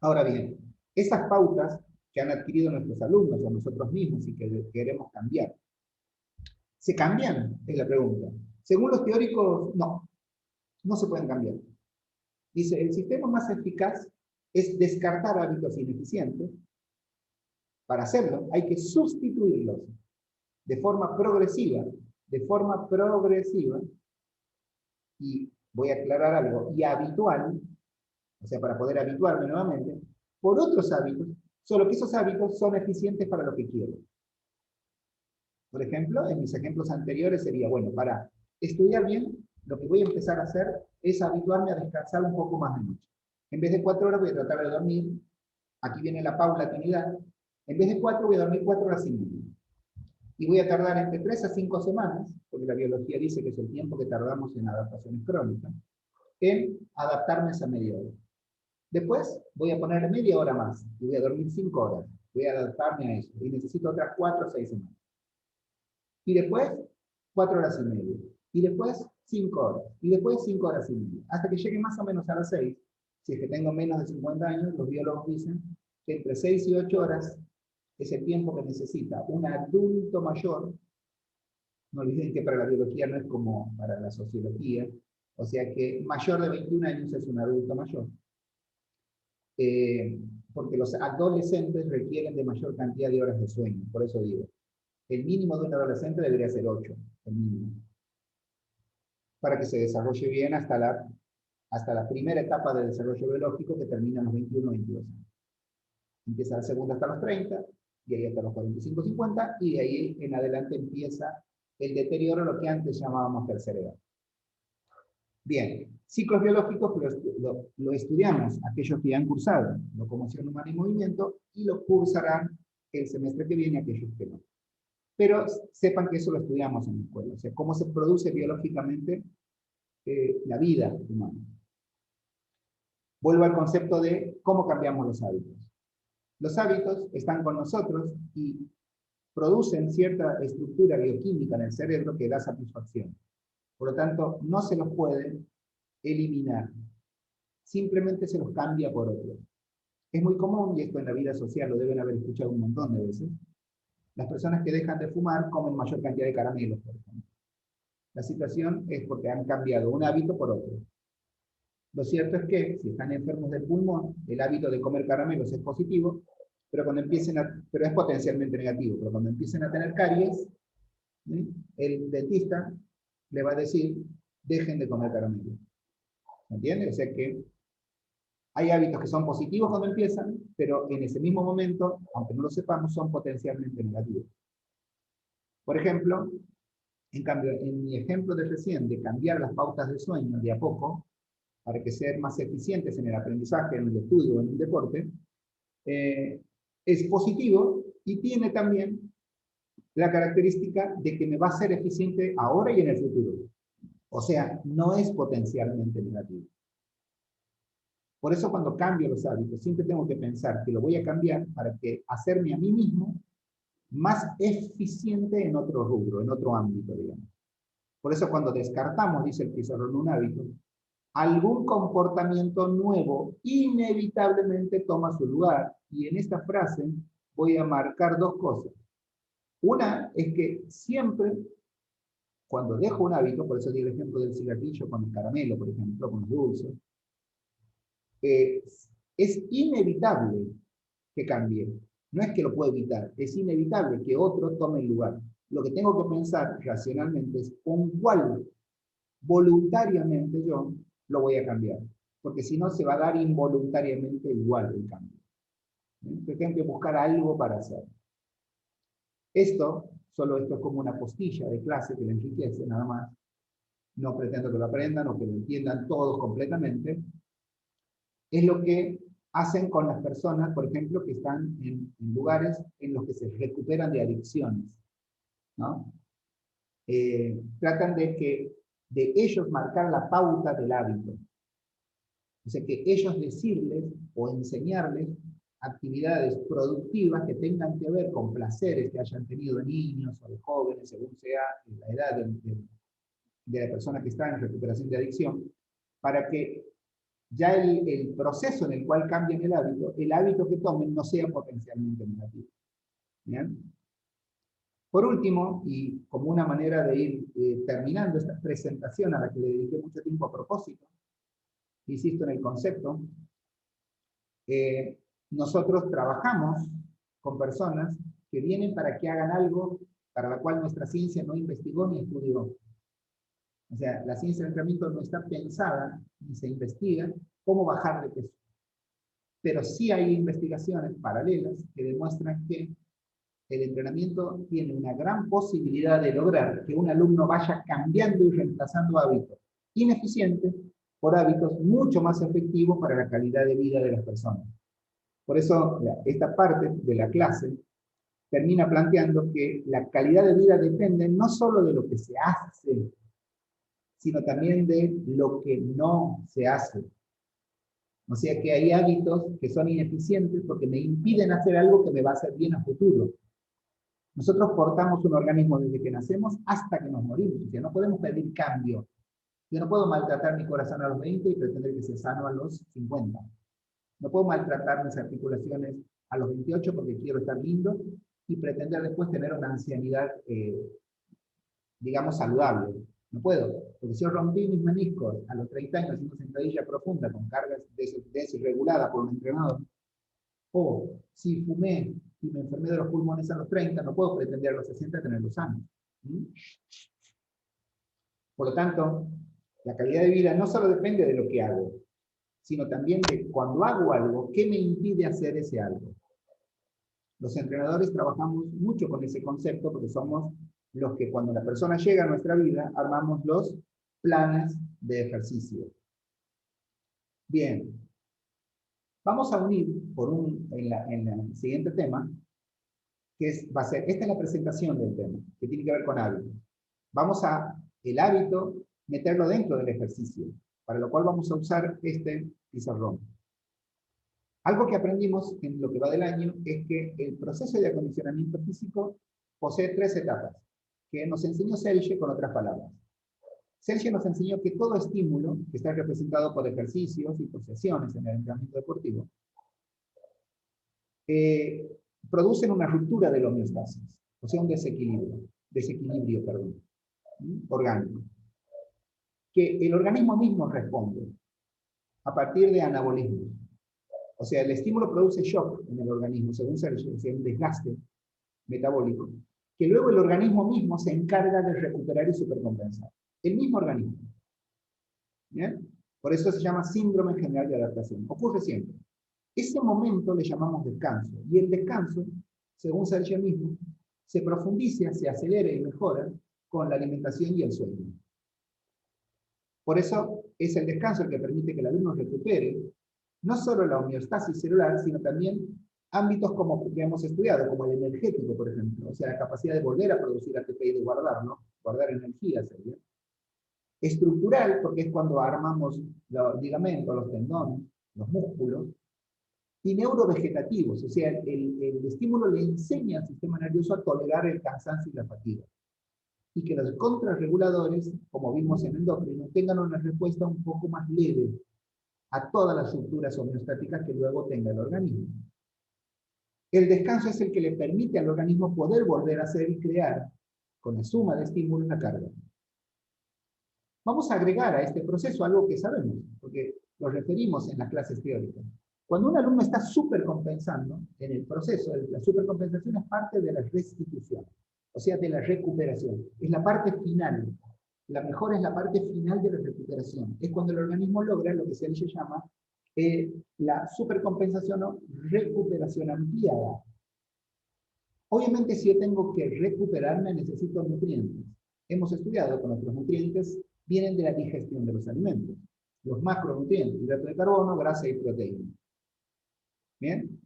Ahora bien, esas pautas que han adquirido nuestros alumnos o nosotros mismos y que queremos cambiar, ¿se cambian? Es la pregunta. Según los teóricos, no, no se pueden cambiar. Dice, el sistema más eficaz es descartar hábitos ineficientes. Para hacerlo, hay que sustituirlos de forma progresiva, y voy a aclarar algo, y habitual, o sea, para poder habituarme nuevamente, por otros hábitos, solo que esos hábitos son eficientes para lo que quiero. Por ejemplo, en mis ejemplos anteriores sería, bueno, para estudiar bien, lo que voy a empezar a hacer es habituarme a descansar un poco más de noche. En vez de 4 horas voy a tratar de dormir, aquí viene la paulatinidad, en vez de 4 voy a dormir 4 horas y media. Y voy a tardar entre 3 a 5 semanas, porque la biología dice que es el tiempo que tardamos en adaptaciones crónicas, en adaptarme a esa media hora. Después voy a poner media hora más y voy a dormir 5 horas. Voy a adaptarme a eso. Y necesito otras 4 o 6 semanas. Y después 4 horas y media. Y después 5 horas. Y después 5 horas y media. Hasta que llegue más o menos a las 6. Si es que tengo menos de 50 años, los biólogos dicen que entre 6 y 8 horas es el tiempo que necesita un adulto mayor. No olviden que para la biología no es como para la sociología. O sea que mayor de 21 años es un adulto mayor. Porque los adolescentes requieren de mayor cantidad de horas de sueño. Por eso digo, el mínimo de un adolescente debería ser 8, el mínimo. Para que se desarrolle bien hasta la primera etapa de desarrollo biológico que termina a los 21 o 22 años. Empieza la segunda hasta los 30, y ahí hasta los 45 o 50, y de ahí en adelante empieza el deterioro, lo que antes llamábamos tercera edad. Bien, ciclos biológicos lo estudiamos, aquellos que ya han cursado locomoción humana y movimiento, y lo cursarán el semestre que viene aquellos que no. Pero sepan que eso lo estudiamos en la escuela, o sea, cómo se produce biológicamente la vida humana. Vuelvo al concepto de cómo cambiamos los hábitos. Los hábitos están con nosotros y producen cierta estructura bioquímica en el cerebro que da satisfacción. Por lo tanto, no se los puede eliminar. Simplemente se los cambia por otros. Es muy común, y esto en la vida social lo deben haber escuchado un montón de veces, las personas que dejan de fumar comen mayor cantidad de caramelos, por ejemplo. La situación es porque han cambiado un hábito por otro. Lo cierto es que, si están enfermos del pulmón, el hábito de comer caramelos es positivo, pero es potencialmente negativo. Pero cuando empiecen a tener caries, ¿sí?, el dentista le va a decir, dejen de comer caramelos. ¿Me entiendes? O sea que hay hábitos que son positivos cuando empiezan, pero en ese mismo momento, aunque no lo sepamos, son potencialmente negativos. Por ejemplo, en cambio, en mi ejemplo de recién, de cambiar las pautas de sueño de a poco, para que sean más eficientes en el aprendizaje, en el estudio, en el deporte, es positivo y tiene también la característica de que me va a ser eficiente ahora y en el futuro. O sea, no es potencialmente negativo. Por eso cuando cambio los hábitos, siempre tengo que pensar que lo voy a cambiar para que hacerme a mí mismo más eficiente en otro rubro, en otro ámbito, digamos. Por eso cuando descartamos, dice el pizarrón, un hábito, algún comportamiento nuevo inevitablemente toma su lugar. Y en esta frase voy a marcar dos cosas. Una es que siempre, cuando dejo un hábito, por eso di el ejemplo del cigarrillo con el caramelo, por ejemplo, con los dulces, es inevitable que cambie. No es que lo puedo evitar, es inevitable que otro tome el lugar. Lo que tengo que pensar racionalmente es con cuál voluntariamente yo lo voy a cambiar. Porque si no, se va a dar involuntariamente igual el cambio. Entonces tengo que buscar algo para hacer. Solo esto es como una postilla de clase que le enriquece, nada más. No pretendo que lo aprendan o que lo entiendan todos completamente. Es lo que hacen con las personas, por ejemplo, que están en lugares en los que se recuperan de adicciones, ¿no? Tratan de ellos marcar la pauta del hábito. O sea, que ellos decirles o enseñarles actividades productivas que tengan que ver con placeres que hayan tenido de niños o de jóvenes, según sea la edad de la persona que está en recuperación de adicción, para que ya el proceso en el cual cambian el hábito que tomen no sea potencialmente negativo. ¿Bien? Por último, y como una manera de ir terminando esta presentación a la que le dediqué mucho tiempo a propósito, insisto en el concepto, nosotros trabajamos con personas que vienen para que hagan algo para la cual nuestra ciencia no investigó ni estudió. O sea, la ciencia del entrenamiento no está pensada ni se investiga cómo bajar de peso. Pero sí hay investigaciones paralelas que demuestran que el entrenamiento tiene una gran posibilidad de lograr que un alumno vaya cambiando y reemplazando hábitos ineficientes por hábitos mucho más efectivos para la calidad de vida de las personas. Por eso, esta parte de la clase termina planteando que la calidad de vida depende no solo de lo que se hace, sino también de lo que no se hace. O sea que hay hábitos que son ineficientes porque me impiden hacer algo que me va a hacer bien a futuro. Nosotros portamos un organismo desde que nacemos hasta que nos morimos. O sea, no podemos pedir cambio. Yo no puedo maltratar mi corazón a los 20 y pretender que sea sano a los 50. No puedo maltratar mis articulaciones a los 28 porque quiero estar lindo y pretender después tener una ancianidad, digamos, saludable. No puedo, porque si yo rompí mis meniscos a los 30 años haciendo sentadilla profunda con cargas desreguladas por un entrenador, o si fumé y me enfermé de los pulmones a los 30, no puedo pretender a los 60 tenerlos sanos. Por lo tanto, la calidad de vida no solo depende de lo que hago, sino también de cuando hago algo, ¿qué me impide hacer ese algo? Los entrenadores trabajamos mucho con ese concepto porque somos los que cuando la persona llega a nuestra vida, armamos los planes de ejercicio. Bien, vamos a unir en el siguiente tema, que va a ser, esta es la presentación del tema, que tiene que ver con hábitos. Vamos el hábito, meterlo dentro del ejercicio, para lo cual vamos a usar este pizarrón. Algo que aprendimos en lo que va del año es que el proceso de acondicionamiento físico posee 3 etapas, que nos enseñó Selye con otras palabras. Selye nos enseñó que todo estímulo, que está representado por ejercicios y por sesiones en el entrenamiento deportivo, producen una ruptura de la homeostasis, o sea, un desequilibrio orgánico, que el organismo mismo responde a partir de anabolismo. O sea, el estímulo produce shock en el organismo, según Selye, o sea, un desgaste metabólico, que luego el organismo mismo se encarga de recuperar y supercompensar. El mismo organismo. ¿Bien? Por eso se llama síndrome general de adaptación. Ocurre siempre. Ese momento le llamamos descanso. Y el descanso, según Selye mismo, se profundiza, se acelera y mejora con la alimentación y el sueño. Por eso es el descanso el que permite que el alumno recupere no solo la homeostasis celular, sino también ámbitos como que hemos estudiado, como el energético, por ejemplo, o sea, la capacidad de volver a producir ATP y de guardarlo, guardar energía, ¿sería? Estructural, porque es cuando armamos los ligamentos, los tendones, los músculos, y neurovegetativos, o sea, el estímulo le enseña al sistema nervioso a tolerar el cansancio y la fatiga. Y que los contrarreguladores, como vimos en endocrino, tengan una respuesta un poco más leve a todas las estructuras homeostáticas que luego tenga el organismo. El descanso es el que le permite al organismo poder volver a hacer y crear, con la suma de estímulos, una carga. Vamos a agregar a este proceso algo que sabemos, porque lo referimos en las clases teóricas. Cuando un alumno está supercompensando, en el proceso, la supercompensación es parte de la restitución, o sea, de la recuperación. Es la parte final. La mejora es la parte final de la recuperación. Es cuando el organismo logra lo que se llama la supercompensación o recuperación ampliada. Obviamente, si yo tengo que recuperarme, necesito nutrientes. Hemos estudiado que nuestros nutrientes vienen de la digestión de los alimentos. Los macronutrientes, hidrato de carbono, grasa y proteína. ¿Bien?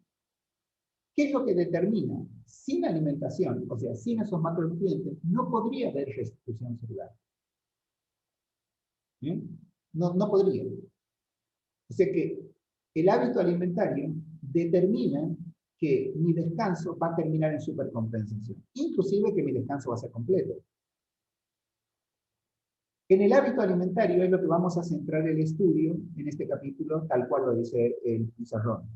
¿Qué es lo que determina? Sin alimentación, o sea, sin esos macronutrientes, no podría haber restitución celular. ¿Bien? No podría. O sea que el hábito alimentario determina que mi descanso va a terminar en supercompensación. Inclusive que mi descanso va a ser completo. En el hábito alimentario es lo que vamos a centrar el estudio en este capítulo, tal cual lo dice el pizarrón.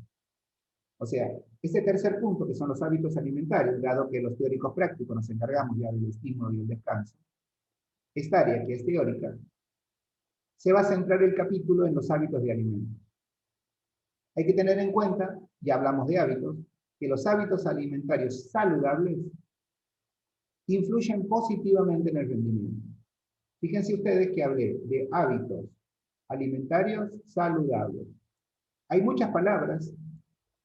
O sea, este tercer punto, que son los hábitos alimentarios, dado que los teóricos prácticos nos encargamos ya del estímulo y el descanso, esta área que es teórica, se va a centrar el capítulo en los hábitos de alimento. Hay que tener en cuenta, ya hablamos de hábitos, que los hábitos alimentarios saludables influyen positivamente en el rendimiento. Fíjense ustedes que hablé de hábitos alimentarios saludables. Hay muchas palabras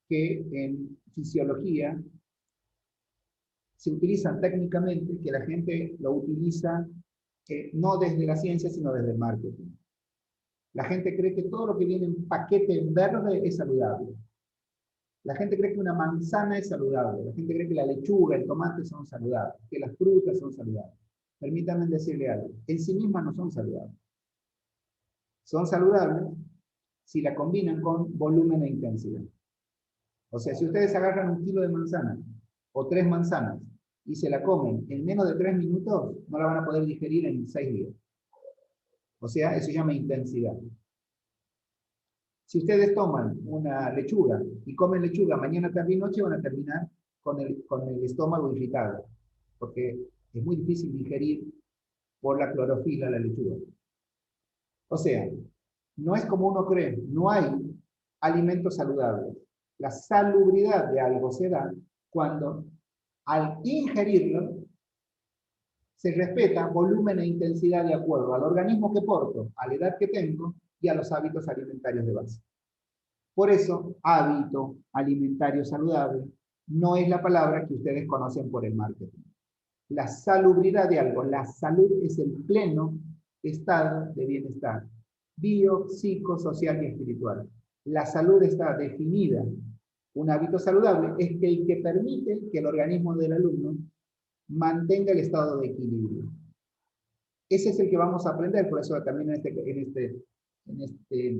que en fisiología se utilizan técnicamente, que la gente lo utiliza no desde la ciencia, sino desde el marketing. La gente cree que todo lo que viene en paquete en verde es saludable. La gente cree que una manzana es saludable. La gente cree que la lechuga, el tomate son saludables, que las frutas son saludables. Permítanme decirle algo. En sí mismas no son saludables. Son saludables si la combinan con volumen e intensidad. O sea, si ustedes agarran 1 kilo de manzana o 3 manzanas y se la comen en menos de 3 minutos, no la van a poder digerir en 6 días. O sea, eso se llama intensidad. Si ustedes toman una lechuga y comen lechuga mañana, tarde y noche, van a terminar con el estómago irritado, porque es muy difícil digerir por la clorofila la lechuga. O sea, no es como uno cree, no hay alimentos saludables. La salubridad de algo se da cuando al ingerirlo se respeta volumen e intensidad de acuerdo al organismo que porto, a la edad que tengo y a los hábitos alimentarios de base. Por eso, hábito alimentario saludable no es la palabra que ustedes conocen por el marketing. La salubridad de algo, la salud es el pleno estado de bienestar, bio, psico, social y espiritual. La salud está definida. Un hábito saludable es el que permite que el organismo del alumno mantenga el estado de equilibrio. Ese es el que vamos a aprender, por eso también en este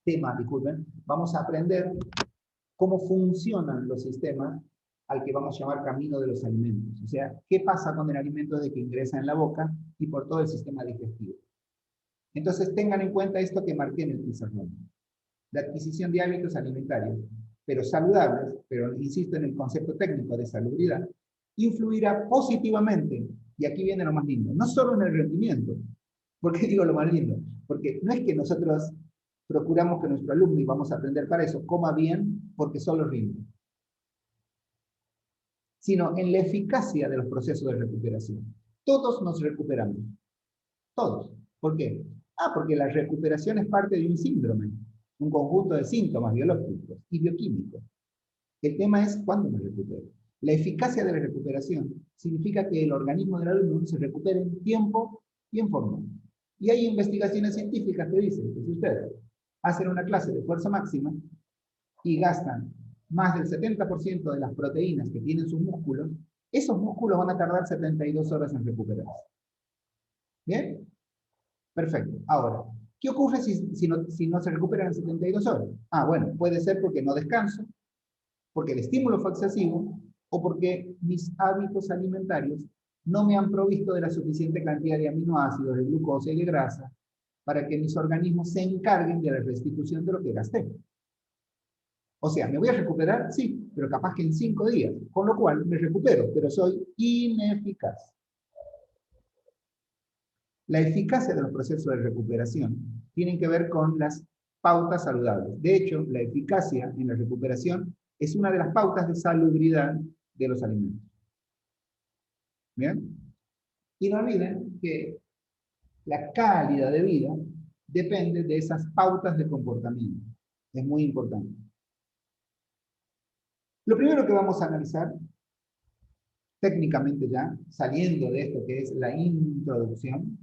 tema, disculpen, vamos a aprender cómo funcionan los sistemas al que vamos a llamar camino de los alimentos. O sea, qué pasa con el alimento desde que ingresa en la boca y por todo el sistema digestivo. Entonces tengan en cuenta esto que marqué en el pizarrón. La adquisición de hábitos alimentarios, pero saludables, pero insisto en el concepto técnico de salubridad, influirá positivamente, y aquí viene lo más lindo, no solo en el rendimiento. ¿Por qué digo lo más lindo? Porque no es que nosotros procuramos que nuestro alumno, y vamos a aprender para eso, coma bien porque solo rinde, sino en la eficacia de los procesos de recuperación. Todos nos recuperamos, todos. ¿Por qué? Porque la recuperación es parte de un síndrome, un conjunto de síntomas biológicos y bioquímicos. El tema es cuándo me recupero. La eficacia de la recuperación significa que el organismo del alumno se recupere en tiempo y en forma. Y hay investigaciones científicas que dicen que si ustedes hacen una clase de fuerza máxima y gastan más del 70% de las proteínas que tienen sus músculos, esos músculos van a tardar 72 horas en recuperarse. ¿Bien? Perfecto. Ahora, ¿qué ocurre si no se recuperan en 72 horas? Bueno, puede ser porque no descanso, porque el estímulo fue excesivo, o porque mis hábitos alimentarios no me han provisto de la suficiente cantidad de aminoácidos, de glucosa y de grasa, para que mis organismos se encarguen de la restitución de lo que gasté. O sea, ¿me voy a recuperar? Sí, pero capaz que en 5 días, con lo cual me recupero, pero soy ineficaz. La eficacia de los procesos de recuperación tienen que ver con las pautas saludables. De hecho, la eficacia en la recuperación es una de las pautas de salubridad de los alimentos. ¿Bien? Y no olviden que la calidad de vida depende de esas pautas de comportamiento. Es muy importante. Lo primero que vamos a analizar, técnicamente ya, saliendo de esto que es la introducción,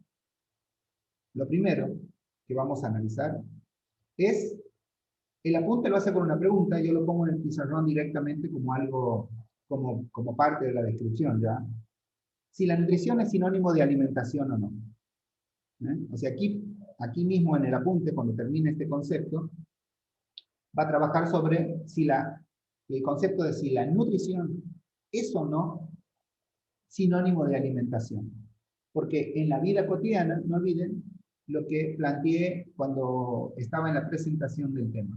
lo primero que vamos a analizar es, el apunte lo hace con una pregunta, yo lo pongo en el pizarrón directamente como algo, como parte de la descripción ya. Si la nutrición es sinónimo de alimentación o no. O sea, aquí mismo en el apunte, cuando termine este concepto, va a trabajar sobre el concepto de si la nutrición es o no sinónimo de alimentación. Porque en la vida cotidiana, no olviden lo que planteé cuando estaba en la presentación del tema.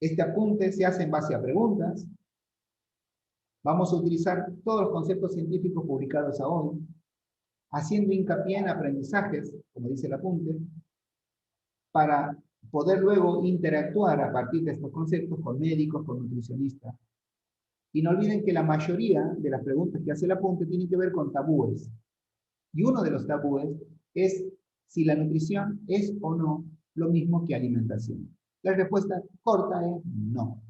Este apunte se hace en base a preguntas. Vamos a utilizar todos los conceptos científicos publicados a hoy, haciendo hincapié en aprendizajes, como dice el apunte, para poder luego interactuar a partir de estos conceptos con médicos, con nutricionistas. Y no olviden que la mayoría de las preguntas que hace el apunte tienen que ver con tabúes. Y uno de los tabúes es si la nutrición es o no lo mismo que alimentación. La respuesta corta es no.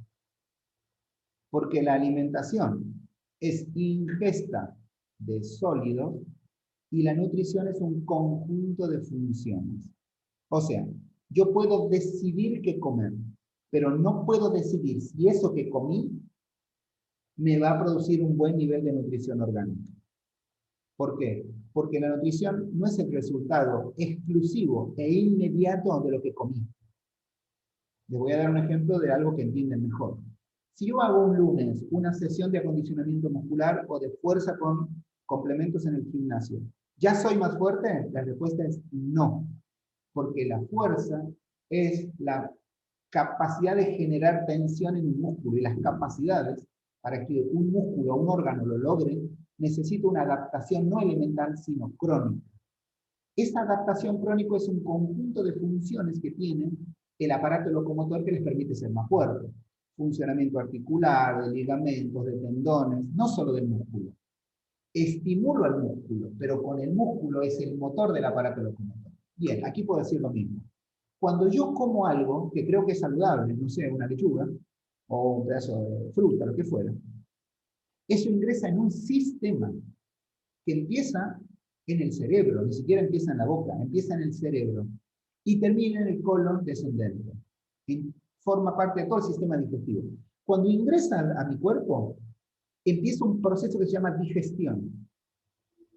Porque la alimentación es ingesta de sólidos y la nutrición es un conjunto de funciones. O sea, yo puedo decidir qué comer, pero no puedo decidir si eso que comí me va a producir un buen nivel de nutrición orgánica. ¿Por qué? Porque la nutrición no es el resultado exclusivo e inmediato de lo que comí. Les voy a dar un ejemplo de algo que entienden mejor. Si yo hago un lunes una sesión de acondicionamiento muscular o de fuerza con complementos en el gimnasio, ¿ya soy más fuerte? La respuesta es no. Porque la fuerza es la capacidad de generar tensión en un músculo, y las capacidades para que un músculo o un órgano lo logre necesita una adaptación no elemental sino crónica. Esa adaptación crónica es un conjunto de funciones que tiene el aparato locomotor que les permite ser más fuerte. Funcionamiento articular, de ligamentos, de tendones, no solo del músculo. Estimulo al músculo, pero con el músculo es el motor del aparato locomotor. Bien, aquí puedo decir lo mismo. Cuando yo como algo que creo que es saludable, no sé, una lechuga o un pedazo de fruta, lo que fuera, eso ingresa en un sistema que empieza en el cerebro, ni siquiera empieza en la boca, empieza en el cerebro y termina en el colon descendente. Y forma parte de todo el sistema digestivo. Cuando ingresa a mi cuerpo, empieza un proceso que se llama digestión.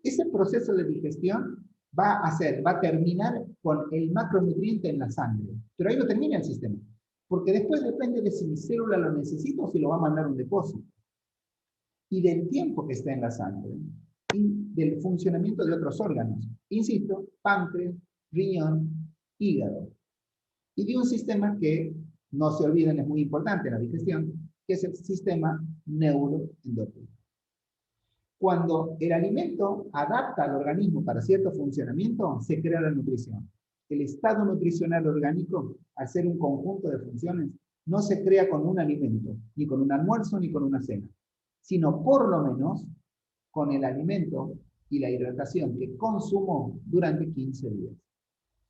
Ese proceso de digestión va a terminar con el macronutriente en la sangre. Pero ahí no termina el sistema. Porque después depende de si mi célula lo necesita o si lo va a mandar a un depósito. Y del tiempo que está en la sangre. Y del funcionamiento de otros órganos. Insisto, páncreas, riñón, hígado. Y de un sistema que, no se olviden, es muy importante en la digestión, que es el sistema neuroendocrino. Cuando el alimento adapta al organismo para cierto funcionamiento, se crea la nutrición. El estado nutricional orgánico, al ser un conjunto de funciones, no se crea con un alimento, ni con un almuerzo, ni con una cena, sino por lo menos con el alimento y la hidratación que consumó durante 15 días,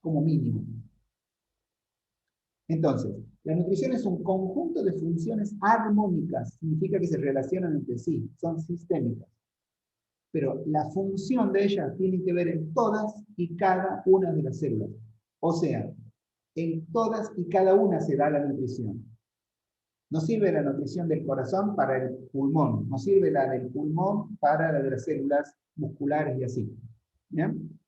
como mínimo. Entonces, la nutrición es un conjunto de funciones armónicas, significa que se relacionan entre sí, son sistémicas. Pero la función de ellas tiene que ver en todas y cada una de las células. O sea, en todas y cada una se da la nutrición. No sirve la nutrición del corazón para el pulmón, no sirve la del pulmón para la de las células musculares y así. ¿Bien?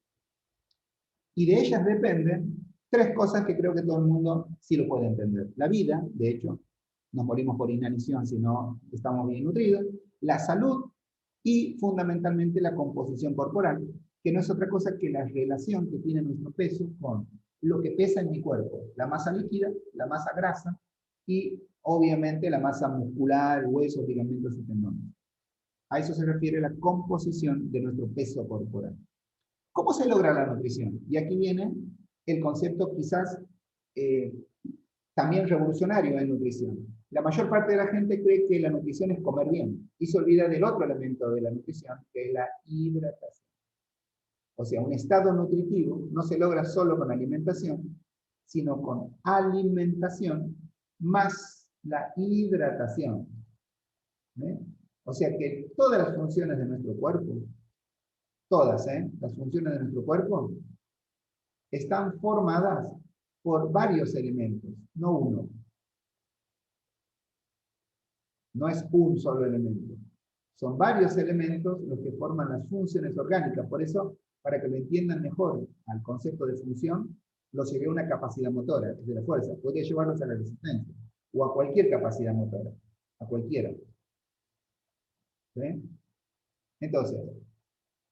Y de ellas dependen tres cosas que creo que todo el mundo sí lo puede entender. La vida, de hecho, nos morimos por inanición si no estamos bien nutridos. La salud y fundamentalmente la composición corporal, que no es otra cosa que la relación que tiene nuestro peso con lo que pesa en mi cuerpo. La masa líquida, la masa grasa y obviamente la masa muscular, huesos, ligamentos y tendones. A eso se refiere la composición de nuestro peso corporal. ¿Cómo se logra la nutrición? Y aquí viene el concepto quizás también revolucionario en nutrición. La mayor parte de la gente cree que la nutrición es comer bien y se olvida del otro elemento de la nutrición, que es la hidratación. O sea, un estado nutritivo no se logra solo con alimentación, sino con alimentación más la hidratación. ¿Eh? O sea que todas las funciones de nuestro cuerpo, todas, las funciones de nuestro cuerpo, están formadas por varios elementos, no uno. No es un solo elemento. Son varios elementos los que forman las funciones orgánicas. Por eso, para que lo entiendan mejor al concepto de función, los llevé a una capacidad motora, de la fuerza. Podría llevarlos a la resistencia o a cualquier capacidad motora, a cualquiera. ¿Sí? Entonces,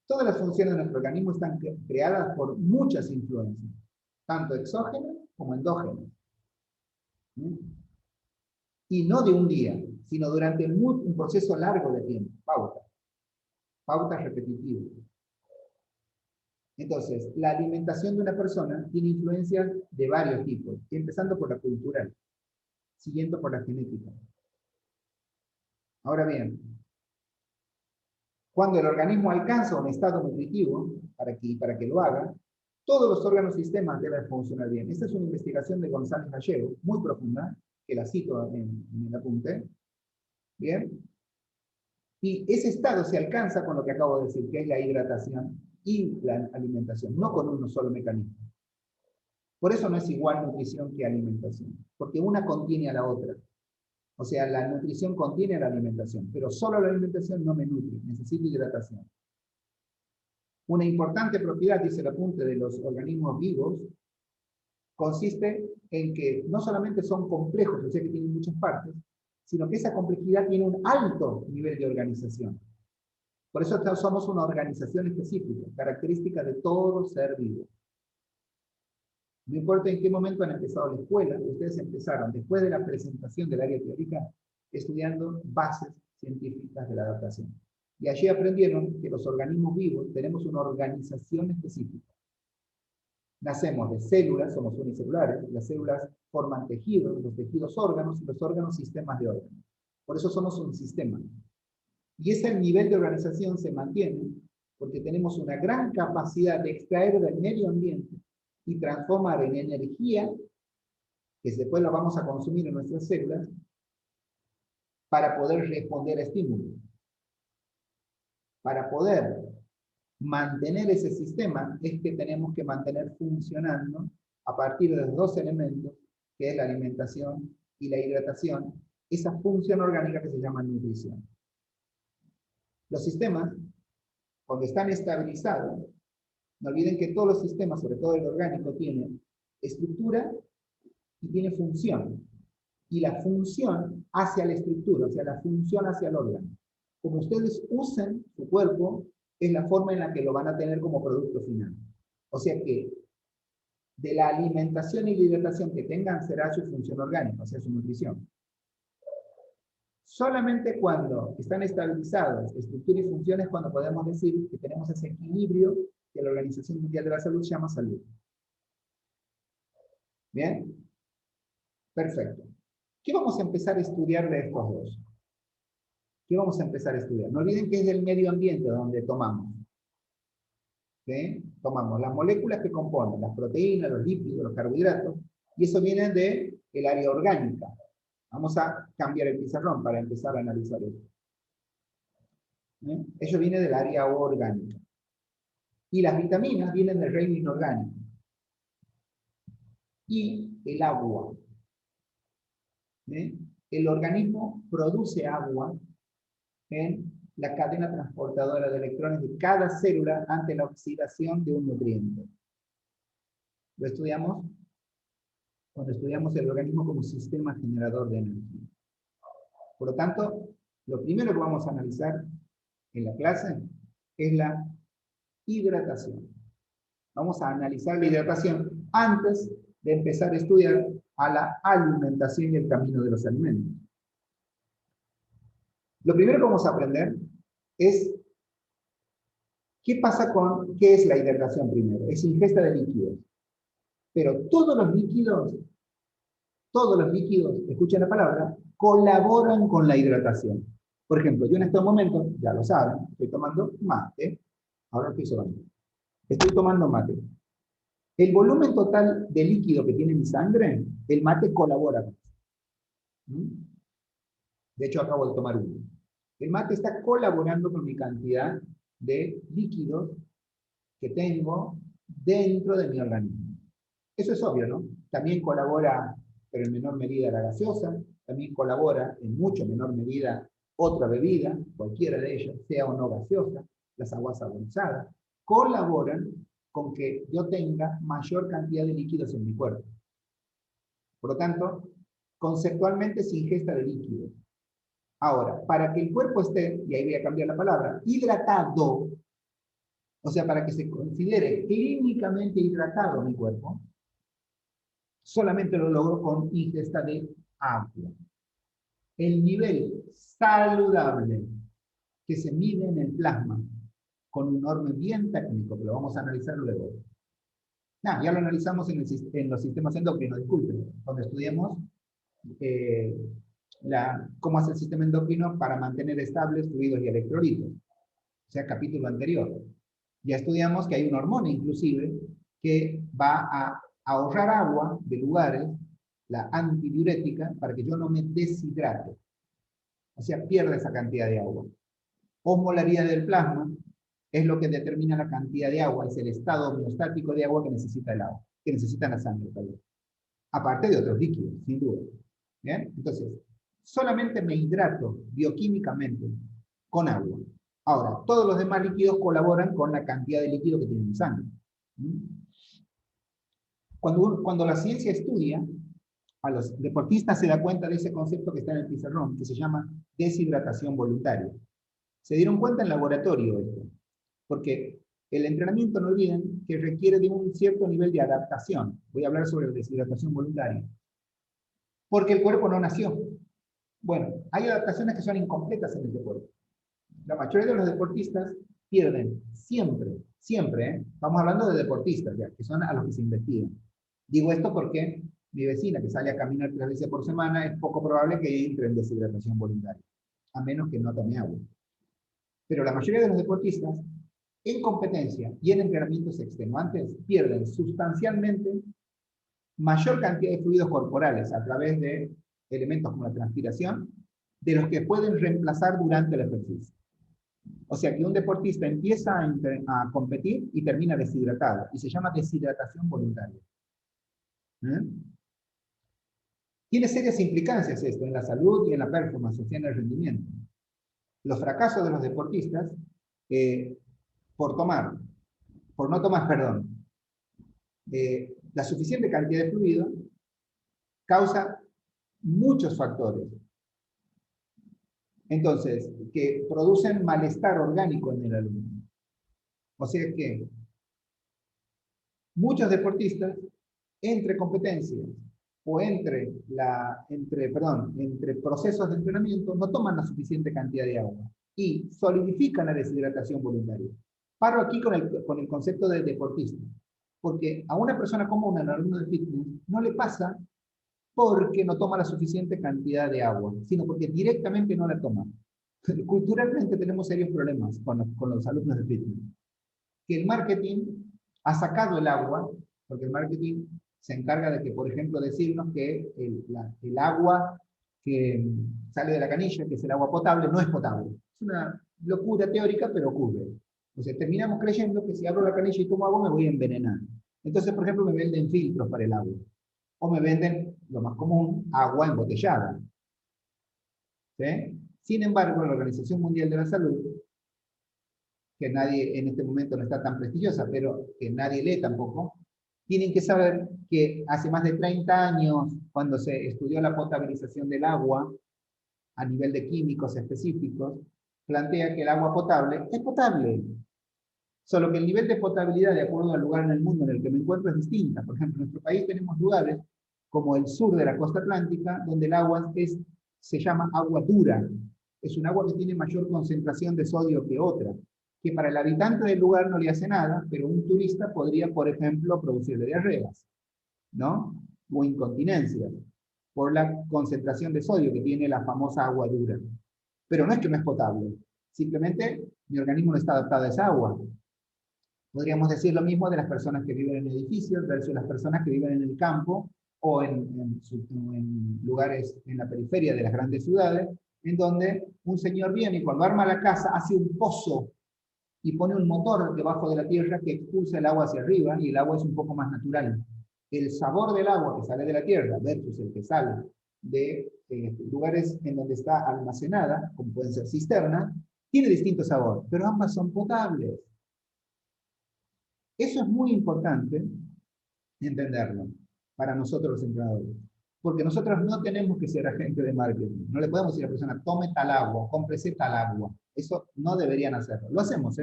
todas las funciones de nuestro organismo están creadas por muchas influencias, tanto exógenas como endógenas. ¿Sí? Y no de un día, sino durante un proceso largo de tiempo, pautas repetitivas. Entonces, la alimentación de una persona tiene influencias de varios tipos, empezando por la cultural, siguiendo por la genética. Ahora bien, cuando el organismo alcanza un estado nutritivo, para que lo haga, todos los órganos y sistemas deben funcionar bien. Esta es una investigación de González Gallego, muy profunda, que la cito en el apunte. Bien. Y ese estado se alcanza con lo que acabo de decir, que es la hidratación y la alimentación, no con uno solo mecanismo. Por eso no es igual nutrición que alimentación, porque una contiene a la otra. O sea, la nutrición contiene la alimentación, pero solo la alimentación no me nutre, necesito hidratación. Una importante propiedad, dice el apunte, de los organismos vivos, consiste en que no solamente son complejos, o sea que tienen muchas partes, sino que esa complejidad tiene un alto nivel de organización. Por eso somos una organización específica, característica de todo ser vivo. No importa en qué momento han empezado la escuela, ustedes empezaron, después de la presentación del área teórica, estudiando bases científicas de la adaptación. Y allí aprendieron que los organismos vivos tenemos una organización específica. Nacemos de células, somos unicelulares, las células forman tejidos, los tejidos órganos, y los órganos sistemas de órganos. Por eso somos un sistema. Y ese nivel de organización se mantiene porque tenemos una gran capacidad de extraer del medio ambiente y transformar en energía, que después la vamos a consumir en nuestras células, para poder responder a estímulos. Para poder mantener ese sistema es que tenemos que mantener funcionando a partir de los dos elementos, que es la alimentación y la hidratación, esa función orgánica que se llama nutrición. Los sistemas, cuando están estabilizados, no olviden que todos los sistemas, sobre todo el orgánico, tienen estructura y tiene función. y la función hacia la estructura, o sea, la función hacia el órgano. Como ustedes usen su cuerpo, es la forma en la que lo van a tener como producto final. O sea que de la alimentación y la hidratación que tengan será su función orgánica, o sea, su nutrición. Solamente cuando están estabilizados estructura y funciones, cuando podemos decir que tenemos ese equilibrio que la Organización Mundial de la Salud llama salud. ¿Bien? Perfecto. ¿Qué vamos a empezar a estudiar de estos dos? ¿Qué vamos a empezar a estudiar? No olviden que es del medio ambiente donde tomamos. ¿Sí? Tomamos las moléculas que componen, las proteínas, los lípidos, los carbohidratos, y eso viene del área orgánica. Vamos a cambiar el pizarrón para empezar a analizar esto. Eso viene del área orgánica. Y las vitaminas vienen del reino inorgánico. Y el agua. El organismo produce agua en la cadena transportadora de electrones de cada célula ante la oxidación de un nutriente. Lo estudiamos cuando estudiamos el organismo como sistema generador de energía. Por lo tanto, lo primero que vamos a analizar en la clase es la hidratación. Vamos a analizar la hidratación antes de empezar a estudiar a la alimentación y el camino de los alimentos. Lo primero que vamos a aprender es qué pasa con, qué es la hidratación primero. Es ingesta de líquidos. Pero todos los líquidos, escuchen la palabra, colaboran con la hidratación. Por ejemplo, yo en estos momentos, ya lo saben, estoy tomando mate. Ahora estoy sobando. Estoy tomando mate. El volumen total de líquido que tiene mi sangre, el mate colabora con eso. De hecho, acabo de tomar uno. El mate está colaborando con mi cantidad de líquidos que tengo dentro de mi organismo. Eso es obvio, ¿no? También colabora, pero en menor medida, la gaseosa. También colabora en mucho menor medida otra bebida, cualquiera de ellas, sea o no gaseosa, las aguas saborizadas, colaboran con que yo tenga mayor cantidad de líquidos en mi cuerpo. Por lo tanto, conceptualmente se ingesta de líquidos. Ahora, para que el cuerpo esté, y ahí voy a cambiar la palabra, hidratado, o sea, para que se considere clínicamente hidratado mi cuerpo, solamente lo logro con ingesta de agua. El nivel saludable que se mide en el plasma con un orden bien técnico, que lo vamos a analizar luego. Ya lo analizamos en los sistemas endocrinos, disculpen, cuando estudiamos cómo hace el sistema endocrino para mantener estables fluidos y electrolitos. O sea, capítulo anterior. Ya estudiamos que hay una hormona inclusive que va a ahorrar agua de lugares, la antidiurética, para que yo no me deshidrate. O sea, pierda esa cantidad de agua. Osmolaridad del plasma es lo que determina la cantidad de agua, es el estado homeostático de agua que necesita el agua, que necesita la sangre, perdón. Aparte de otros líquidos, sin duda. ¿Bien? Entonces, solamente me hidrato bioquímicamente con agua. Ahora, todos los demás líquidos colaboran con la cantidad de líquido que tiene mi sangre. Cuando la ciencia estudia, a los deportistas se da cuenta de ese concepto que está en el pizarrón, que se llama deshidratación voluntaria. Se dieron cuenta en laboratorio esto, porque el entrenamiento, no olviden, que requiere de un cierto nivel de adaptación. Voy a hablar sobre la deshidratación voluntaria. Porque el cuerpo no nació. Bueno, hay adaptaciones que son incompletas en el deporte. La mayoría de los deportistas pierden siempre, estamos hablando de deportistas ya, que son a los que se investigan. Digo esto porque mi vecina que sale a caminar 3 veces por semana es poco probable que entre en deshidratación voluntaria, a menos que no tome agua. Pero la mayoría de los deportistas, en competencia y en entrenamientos extenuantes, pierden sustancialmente mayor cantidad de fluidos corporales a través de elementos como la transpiración, de los que pueden reemplazar durante el ejercicio. O sea que un deportista empieza a competir y termina deshidratado, y se llama deshidratación voluntaria. Tiene serias implicancias esto en la salud y en la performance, o sea, en el rendimiento. Los fracasos de los deportistas por no tomar, la suficiente cantidad de fluido causa muchos factores. Entonces, que producen malestar orgánico en el alumno. O sea que muchos deportistas, entre competencias o entre procesos de entrenamiento, no toman la suficiente cantidad de agua y solidifican la deshidratación voluntaria. Paro aquí con el concepto de deportista, porque a una persona común, al alumno de fitness, no le pasa porque no toma la suficiente cantidad de agua, sino porque directamente no la toma. Culturalmente tenemos serios problemas con los alumnos de fitness. Que el marketing ha sacado el agua, porque el marketing se encarga de que, por ejemplo, decirnos que el agua que sale de la canilla, que es el agua potable, no es potable. Es una locura teórica, pero ocurre. Entonces terminamos creyendo que si abro la canilla y tomo agua me voy a envenenar. Entonces, por ejemplo, me venden filtros para el agua. O me venden, lo más común, agua embotellada. ¿Sí? Sin embargo, la Organización Mundial de la Salud, que nadie en este momento no está tan prestigiosa, pero que nadie lee tampoco, tienen que saber que hace más de 30 años, cuando se estudió la potabilización del agua a nivel de químicos específicos, plantea que el agua potable es potable, solo que el nivel de potabilidad de acuerdo al lugar en el mundo en el que me encuentro es distinta. Por ejemplo, en nuestro país tenemos lugares como el sur de la costa atlántica, donde el agua se llama agua dura. Es un agua que tiene mayor concentración de sodio que otra, que para el habitante del lugar no le hace nada, pero un turista podría, por ejemplo, producirle diarreas, ¿no? O incontinencias, por la concentración de sodio que tiene la famosa agua dura. Pero no es que no es potable, simplemente mi organismo no está adaptado a esa agua. Podríamos decir lo mismo de las personas que viven en edificios versus las personas que viven en el campo o en lugares en la periferia de las grandes ciudades, en donde un señor viene y cuando arma la casa hace un pozo y pone un motor debajo de la tierra que expulsa el agua hacia arriba y el agua es un poco más natural. El sabor del agua que sale de la tierra versus el que sale de lugares en donde está almacenada, como pueden ser cisternas, tiene distinto sabor, pero ambas son potables. Eso es muy importante entenderlo para nosotros los entrenadores. Porque nosotros no tenemos que ser agentes de marketing. No le podemos decir a la persona, tome tal agua, cómprese tal agua. Eso no deberían hacerlo. Lo hacemos,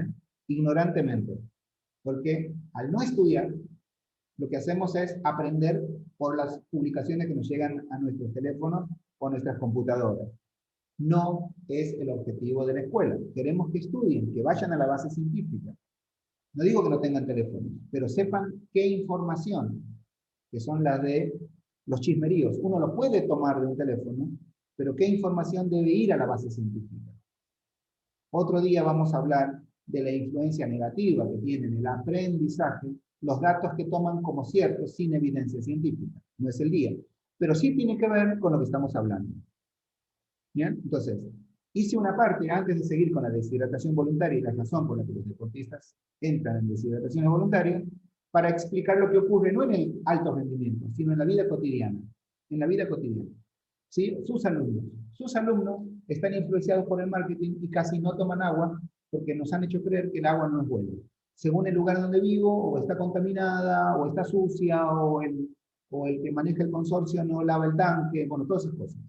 ignorantemente. Porque al no estudiar, lo que hacemos es aprender por las publicaciones que nos llegan a nuestros teléfonos o nuestras computadoras. No es el objetivo de la escuela. Queremos que estudien, que vayan a la base científica. No digo que no tengan teléfono, pero sepan qué información, que son las de los chismeríos, uno lo puede tomar de un teléfono, pero qué información debe ir a la base científica. Otro día vamos a hablar de la influencia negativa que tiene en el aprendizaje los datos que toman como ciertos sin evidencia científica. No es el día, pero sí tiene que ver con lo que estamos hablando. ¿Bien? Entonces, hice una parte antes de seguir con la deshidratación voluntaria y la razón por la que los deportistas entran en deshidrataciones voluntarias, para explicar lo que ocurre no en el alto rendimiento, sino en la vida cotidiana. En la vida cotidiana. ¿Sí? Sus alumnos están influenciados por el marketing y casi no toman agua porque nos han hecho creer que el agua no es buena. Según el lugar donde vivo, o está contaminada, o está sucia, o el que maneja el consorcio no lava el tanque, bueno, todas esas cosas.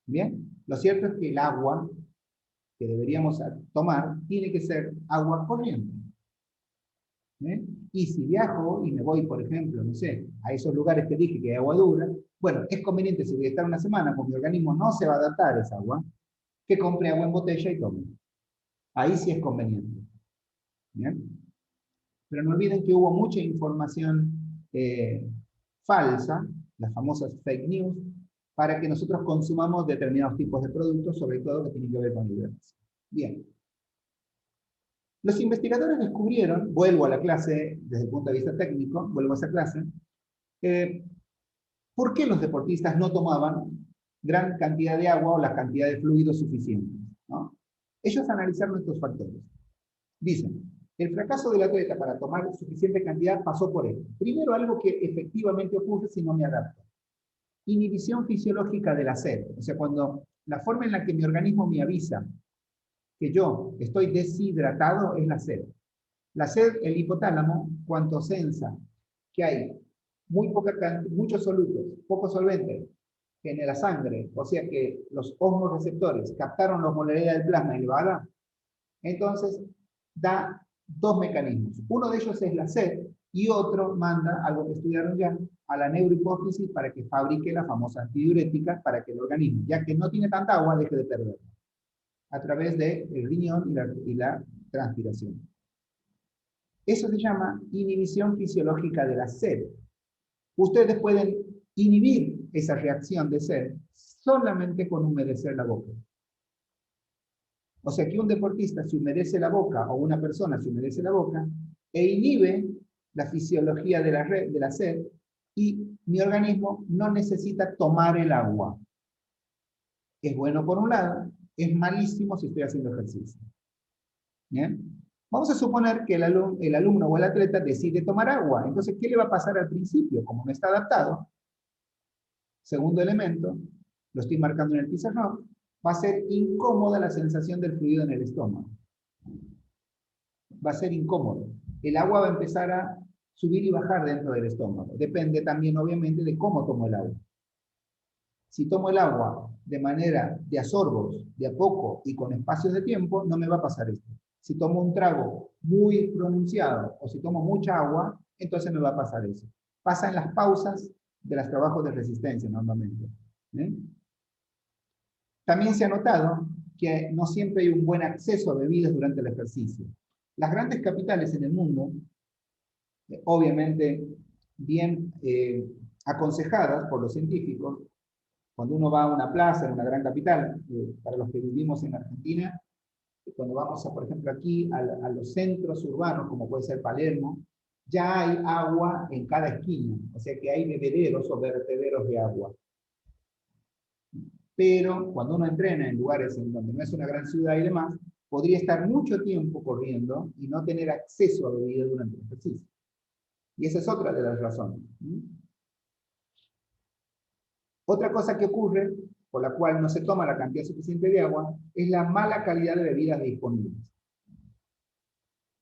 ¿Bien? Lo cierto es que el agua que deberíamos tomar tiene que ser agua corriente. ¿Eh? Y si viajo y me voy, por ejemplo, no sé, a esos lugares que dije que hay agua dura, bueno, es conveniente si voy a estar una semana, porque mi organismo no se va a adaptar a esa agua, que compre agua en botella y tome. Ahí sí es conveniente. ¿Bien? Pero no olviden que hubo mucha información falsa, las famosas fake news, para que nosotros consumamos determinados tipos de productos, sobre todo que tienen que ver con la hidratación. Bien. Los investigadores descubrieron, vuelvo a la clase desde el punto de vista técnico, vuelvo a esa clase, ¿por qué los deportistas no tomaban gran cantidad de agua o la cantidad de fluidos suficientes? ¿No? Ellos analizaron estos factores. Dicen, el fracaso del atleta para tomar suficiente cantidad pasó por esto. Primero, algo que efectivamente ocurre si no me adapto. Inhibición fisiológica de la sed. O sea, cuando la forma en la que mi organismo me avisa que yo estoy deshidratado es la sed. La sed, el hipotálamo, cuando sensa que hay muchos solutos, pocos solventes, en la sangre, o sea que los osmoreceptores captaron la osmolaridad del plasma elevada, entonces da dos mecanismos. Uno de ellos es la sed y otro manda, algo que estudiaron ya, a la neurohipófisis para que fabrique la famosa antidiurética para que el organismo, ya que no tiene tanta agua, deje de perderla a través del riñón y la transpiración. Eso se llama inhibición fisiológica de la sed. Ustedes pueden inhibir esa reacción de sed solamente con humedecer la boca. O sea que un deportista se humedece la boca o una persona se humedece la boca e inhibe la fisiología de la sed y mi organismo no necesita tomar el agua. Es bueno por un lado, es malísimo si estoy haciendo ejercicio. ¿Bien? Vamos a suponer que el alumno o el atleta decide tomar agua. Entonces, ¿qué le va a pasar al principio? Como no está adaptado, segundo elemento, lo estoy marcando en el pizarrón, va a ser incómoda la sensación del fluido en el estómago. Va a ser incómodo. El agua va a empezar a subir y bajar dentro del estómago. Depende también, obviamente, de cómo tomo el agua. Si tomo el agua de manera de a sorbos, de a poco y con espacios de tiempo, no me va a pasar esto. Si tomo un trago muy pronunciado o si tomo mucha agua, entonces me va a pasar eso. Pasa en las pausas de los trabajos de resistencia normalmente. ¿Eh? También se ha notado que no siempre hay un buen acceso a bebidas durante el ejercicio. Las grandes capitales en el mundo, obviamente bien aconsejadas por los científicos, cuando uno va a una plaza en una gran capital, para los que vivimos en Argentina, cuando vamos, por ejemplo, aquí a los centros urbanos, como puede ser Palermo, ya hay agua en cada esquina, o sea que hay bebederos o vertederos de agua. Pero cuando uno entrena en lugares en donde no es una gran ciudad y demás, podría estar mucho tiempo corriendo y no tener acceso a bebidas durante el ejercicio. Y esa es otra de las razones. Otra cosa que ocurre, por la cual no se toma la cantidad suficiente de agua, es la mala calidad de bebidas disponibles.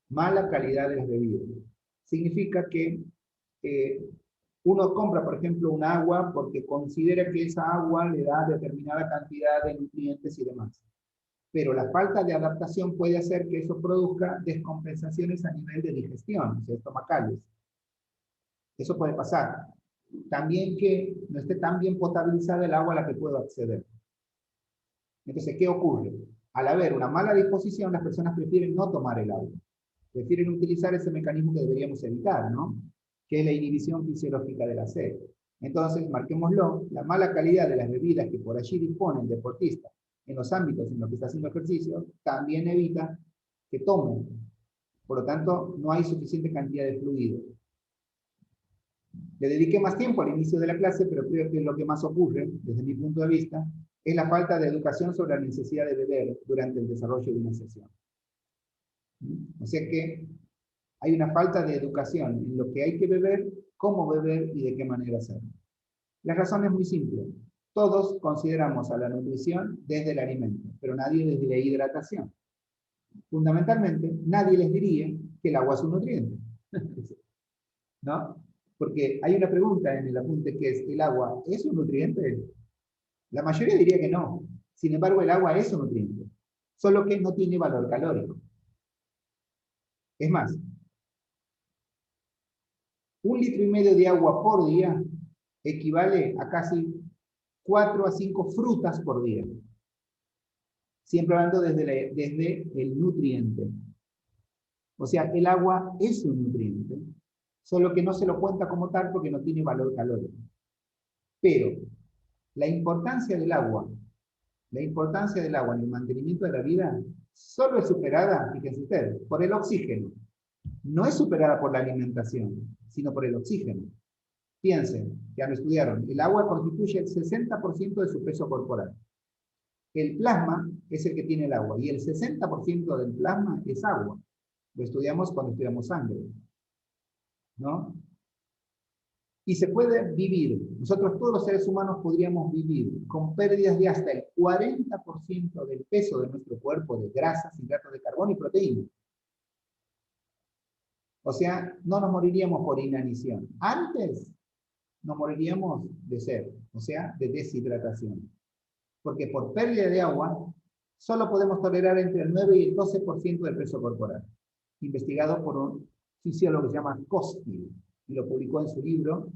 Mala calidad de las bebidas. Significa que uno compra, por ejemplo, un agua porque considera que esa agua le da determinada cantidad de nutrientes y demás. Pero la falta de adaptación puede hacer que eso produzca descompensaciones a nivel de digestión, o sea, estomacales. Eso puede pasar. También que no esté tan bien potabilizada el agua a la que puedo acceder. Entonces, ¿qué ocurre? Al haber una mala disposición, las personas prefieren no tomar el agua. Prefieren utilizar ese mecanismo que deberíamos evitar, ¿no? Que es la inhibición fisiológica de la sed. Entonces, marquémoslo, la mala calidad de las bebidas que por allí dispone el deportista en los ámbitos en los que está haciendo ejercicio, también evita que tomen. Por lo tanto, no hay suficiente cantidad de fluido. Le dediqué más tiempo al inicio de la clase, pero creo que lo que más ocurre, desde mi punto de vista, es la falta de educación sobre la necesidad de beber durante el desarrollo de una sesión. O sea que hay una falta de educación en lo que hay que beber, cómo beber y de qué manera hacerlo. La razón es muy simple. Todos consideramos a la nutrición desde el alimento, pero nadie desde la hidratación. Fundamentalmente, nadie les diría que el agua es un nutriente. ¿No? Porque hay una pregunta en el apunte que es, ¿el agua es un nutriente? La mayoría diría que no. Sin embargo, el agua es un nutriente, solo que no tiene valor calórico. Es más, 1,5 litros de agua por día equivale a casi 4 a 5 frutas por día. Siempre hablando desde el nutriente. O sea, el agua es un nutriente, solo que no se lo cuenta como tal porque no tiene valor calórico. Pero la importancia del agua en el mantenimiento de la vida solo es superada, fíjense ustedes, por el oxígeno. No es superada por la alimentación, sino por el oxígeno. Piensen, ya lo estudiaron, el agua constituye el 60% de su peso corporal. El plasma es el que tiene el agua, y el 60% del plasma es agua. Lo estudiamos cuando estudiamos sangre, ¿no? Y se puede vivir, nosotros todos los seres humanos podríamos vivir con pérdidas de hasta el 40% del peso de nuestro cuerpo de grasas, hidratos de carbono y proteínas. O sea, no nos moriríamos por inanición. Antes nos moriríamos de sed, o sea, de deshidratación. Porque por pérdida de agua, solo podemos tolerar entre el 9 y el 12% del peso corporal. Investigado por un fisiólogo que se llama Kostil, y lo publicó en su libro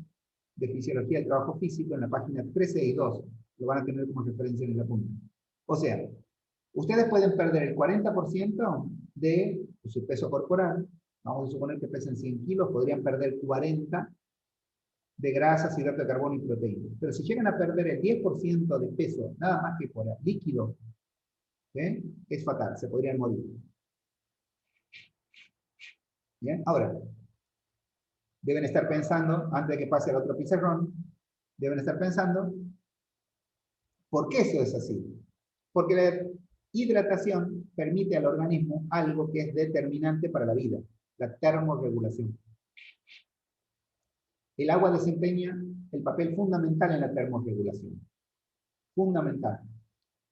de Fisiología del Trabajo Físico en la página 13 y 12. Lo van a tener como referencia en la punta. O sea, ustedes pueden perder el 40% de su peso corporal. Vamos a suponer que pesen 100 kilos, podrían perder 40 de grasas, hidrato de carbono y proteínas. Pero si llegan a perder el 10% de peso, nada más que por líquido, es fatal, se podrían morir. ¿Bien? Ahora, deben estar pensando, antes de que pase al otro pizarrón, deben estar pensando, ¿por qué eso es así? Porque la hidratación permite al organismo algo que es determinante para la vida, la termorregulación. El agua desempeña el papel fundamental en la termorregulación. Fundamental.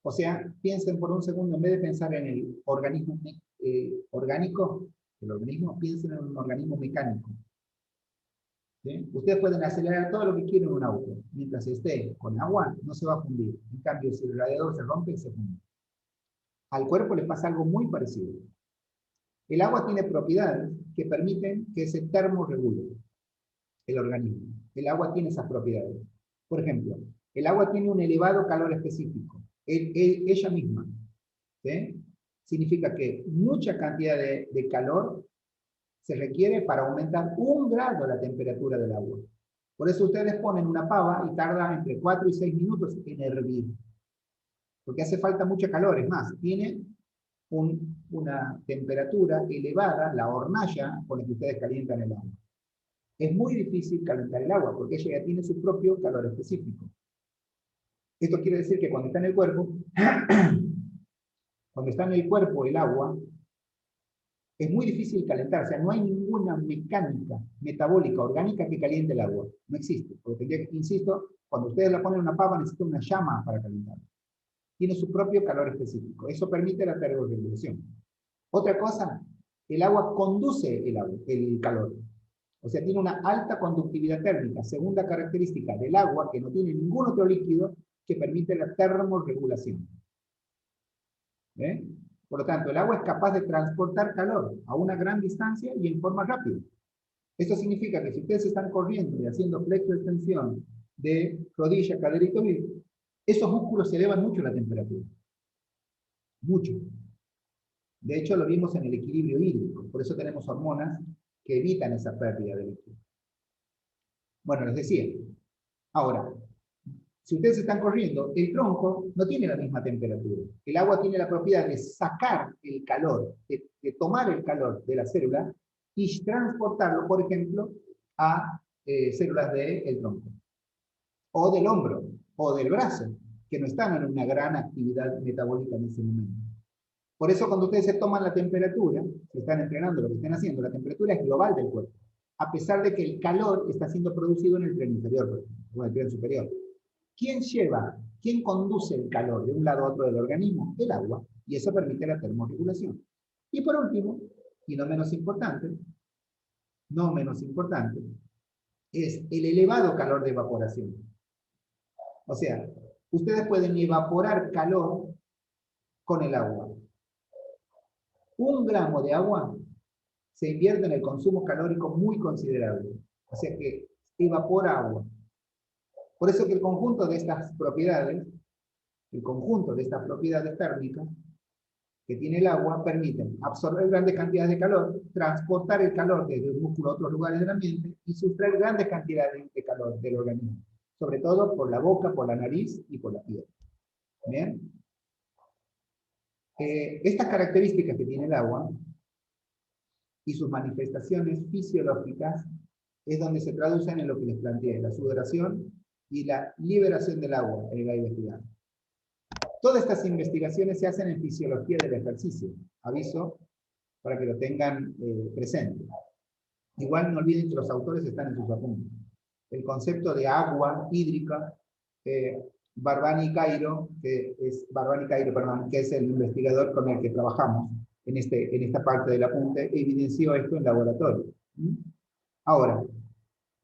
O sea, piensen por un segundo, en vez de pensar en el organismo orgánico, el organismo, piensen en un organismo mecánico. ¿Sí? Ustedes pueden acelerar todo lo que quieran en un auto. Mientras esté con agua, no se va a fundir. En cambio, si el radiador se rompe, se funde. Al cuerpo le pasa algo muy parecido. El agua tiene propiedades que permiten que se termorregule el organismo. El agua tiene esas propiedades. Por ejemplo, el agua tiene un elevado calor específico. Ella misma. ¿Sí? Significa que mucha cantidad de calor se requiere para aumentar 1 grado la temperatura del agua. Por eso ustedes ponen una pava y tarda entre 4 y 6 minutos en hervir. Porque hace falta mucha calor. Es más, tiene una temperatura elevada, la hornalla con la que ustedes calientan el agua. Es muy difícil calentar el agua porque ella ya tiene su propio calor específico. Esto quiere decir que cuando está en el cuerpo, el agua, es muy difícil calentar. O sea, no hay ninguna mecánica metabólica orgánica que caliente el agua. No existe. Porque tendría que, insisto, cuando ustedes la ponen en una pava, necesitan una llama para calentarla. Tiene su propio calor específico. Eso permite la termorregulación. Otra cosa, el agua conduce el calor. O sea, tiene una alta conductividad térmica. Segunda característica del agua, que no tiene ningún otro líquido, que permite la termorregulación. ¿Ve? Por lo tanto, el agua es capaz de transportar calor a una gran distancia y en forma rápida. Esto significa que si ustedes están corriendo y haciendo flexo-extensión de rodilla, cadera y tobillo, esos músculos se elevan mucho la temperatura. Mucho. De hecho, lo vimos en el equilibrio hídrico. Por eso tenemos hormonas que evitan esa pérdida de líquido. Bueno, les decía. Ahora, si ustedes están corriendo, el tronco no tiene la misma temperatura. El agua tiene la propiedad de sacar el calor, de tomar el calor de la célula y transportarlo, por ejemplo, a células del tronco, o del hombro, o del brazo, que no están en una gran actividad metabólica en ese momento. Por eso cuando ustedes se toman la temperatura, si están entrenando lo que estén haciendo, la temperatura es global del cuerpo, a pesar de que el calor está siendo producido en el tren inferior, o en el tren superior. ¿Quién conduce el calor de un lado a otro del organismo? El agua, y eso permite la termorregulación. Y por último, y no menos importante, es el elevado calor de evaporación. O sea, ustedes pueden evaporar calor con el agua. 1 gramo de agua se invierte en el consumo calórico muy considerable. O sea que evapora agua. Por eso que el conjunto de estas propiedades térmicas que tiene el agua permiten absorber grandes cantidades de calor, transportar el calor desde un músculo a otros lugares del ambiente y sustraer grandes cantidades de calor del organismo, sobre todo por la boca, por la nariz y por la piel. ¿Bien? Estas características que tiene el agua y sus manifestaciones fisiológicas es donde se traducen en lo que les planteé, la sudoración y la liberación del agua en el aire expirado. Todas estas investigaciones se hacen en fisiología del ejercicio. Aviso para que lo tengan presente. Igual no olviden que los autores están en sus apuntes. El concepto de agua hídrica, Barbani Cairo, que es el investigador con el que trabajamos en esta parte del apunte, evidenció esto en laboratorio. Ahora,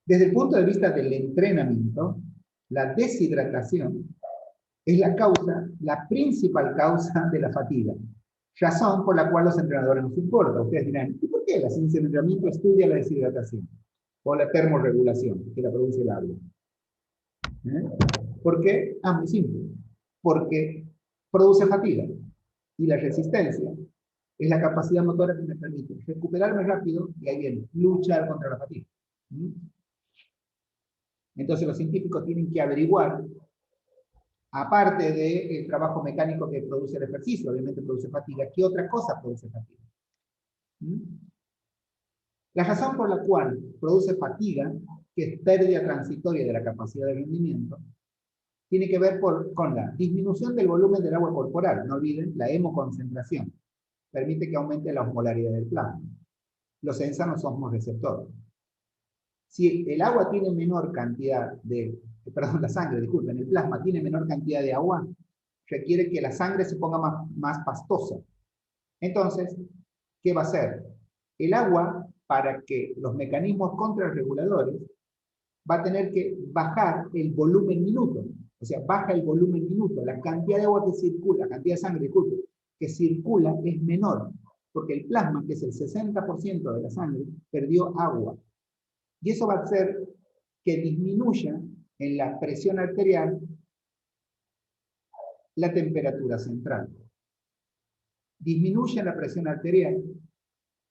Desde el punto de vista del entrenamiento, la deshidratación es la principal causa de la fatiga, razón por la cual los entrenadores nos importan. Ustedes dirán, ¿y por qué la ciencia del entrenamiento estudia la deshidratación? O la termorregulación, que la produce el agua. ¿Por qué? Muy simple. Porque produce fatiga. Y la resistencia es la capacidad motora que me permite recuperarme rápido, y ahí viene, luchar contra la fatiga. Entonces los científicos tienen que averiguar, aparte del trabajo mecánico que produce el ejercicio, obviamente produce fatiga, ¿qué otra cosa produce fatiga? La razón por la cual produce fatiga, que es pérdida transitoria de la capacidad de rendimiento, tiene que ver con la disminución del volumen del agua corporal. No olviden, la hemoconcentración permite que aumente la osmolaridad del plasma. Los ensanos somos receptores. Si el agua tiene menor cantidad de, perdón, la sangre, disculpen, el plasma tiene menor cantidad de agua, requiere que la sangre se ponga más pastosa. Entonces, ¿qué va a hacer? El agua, para que los mecanismos contrarreguladores, va a tener que bajar el volumen minuto. O sea, baja el volumen minuto. La cantidad de agua que circula, la cantidad de sangre, disculpe, que circula es menor. Porque el plasma, que es el 60% de la sangre, perdió agua. Y eso va a hacer que disminuya en la presión arterial la temperatura central. Disminuye la presión arterial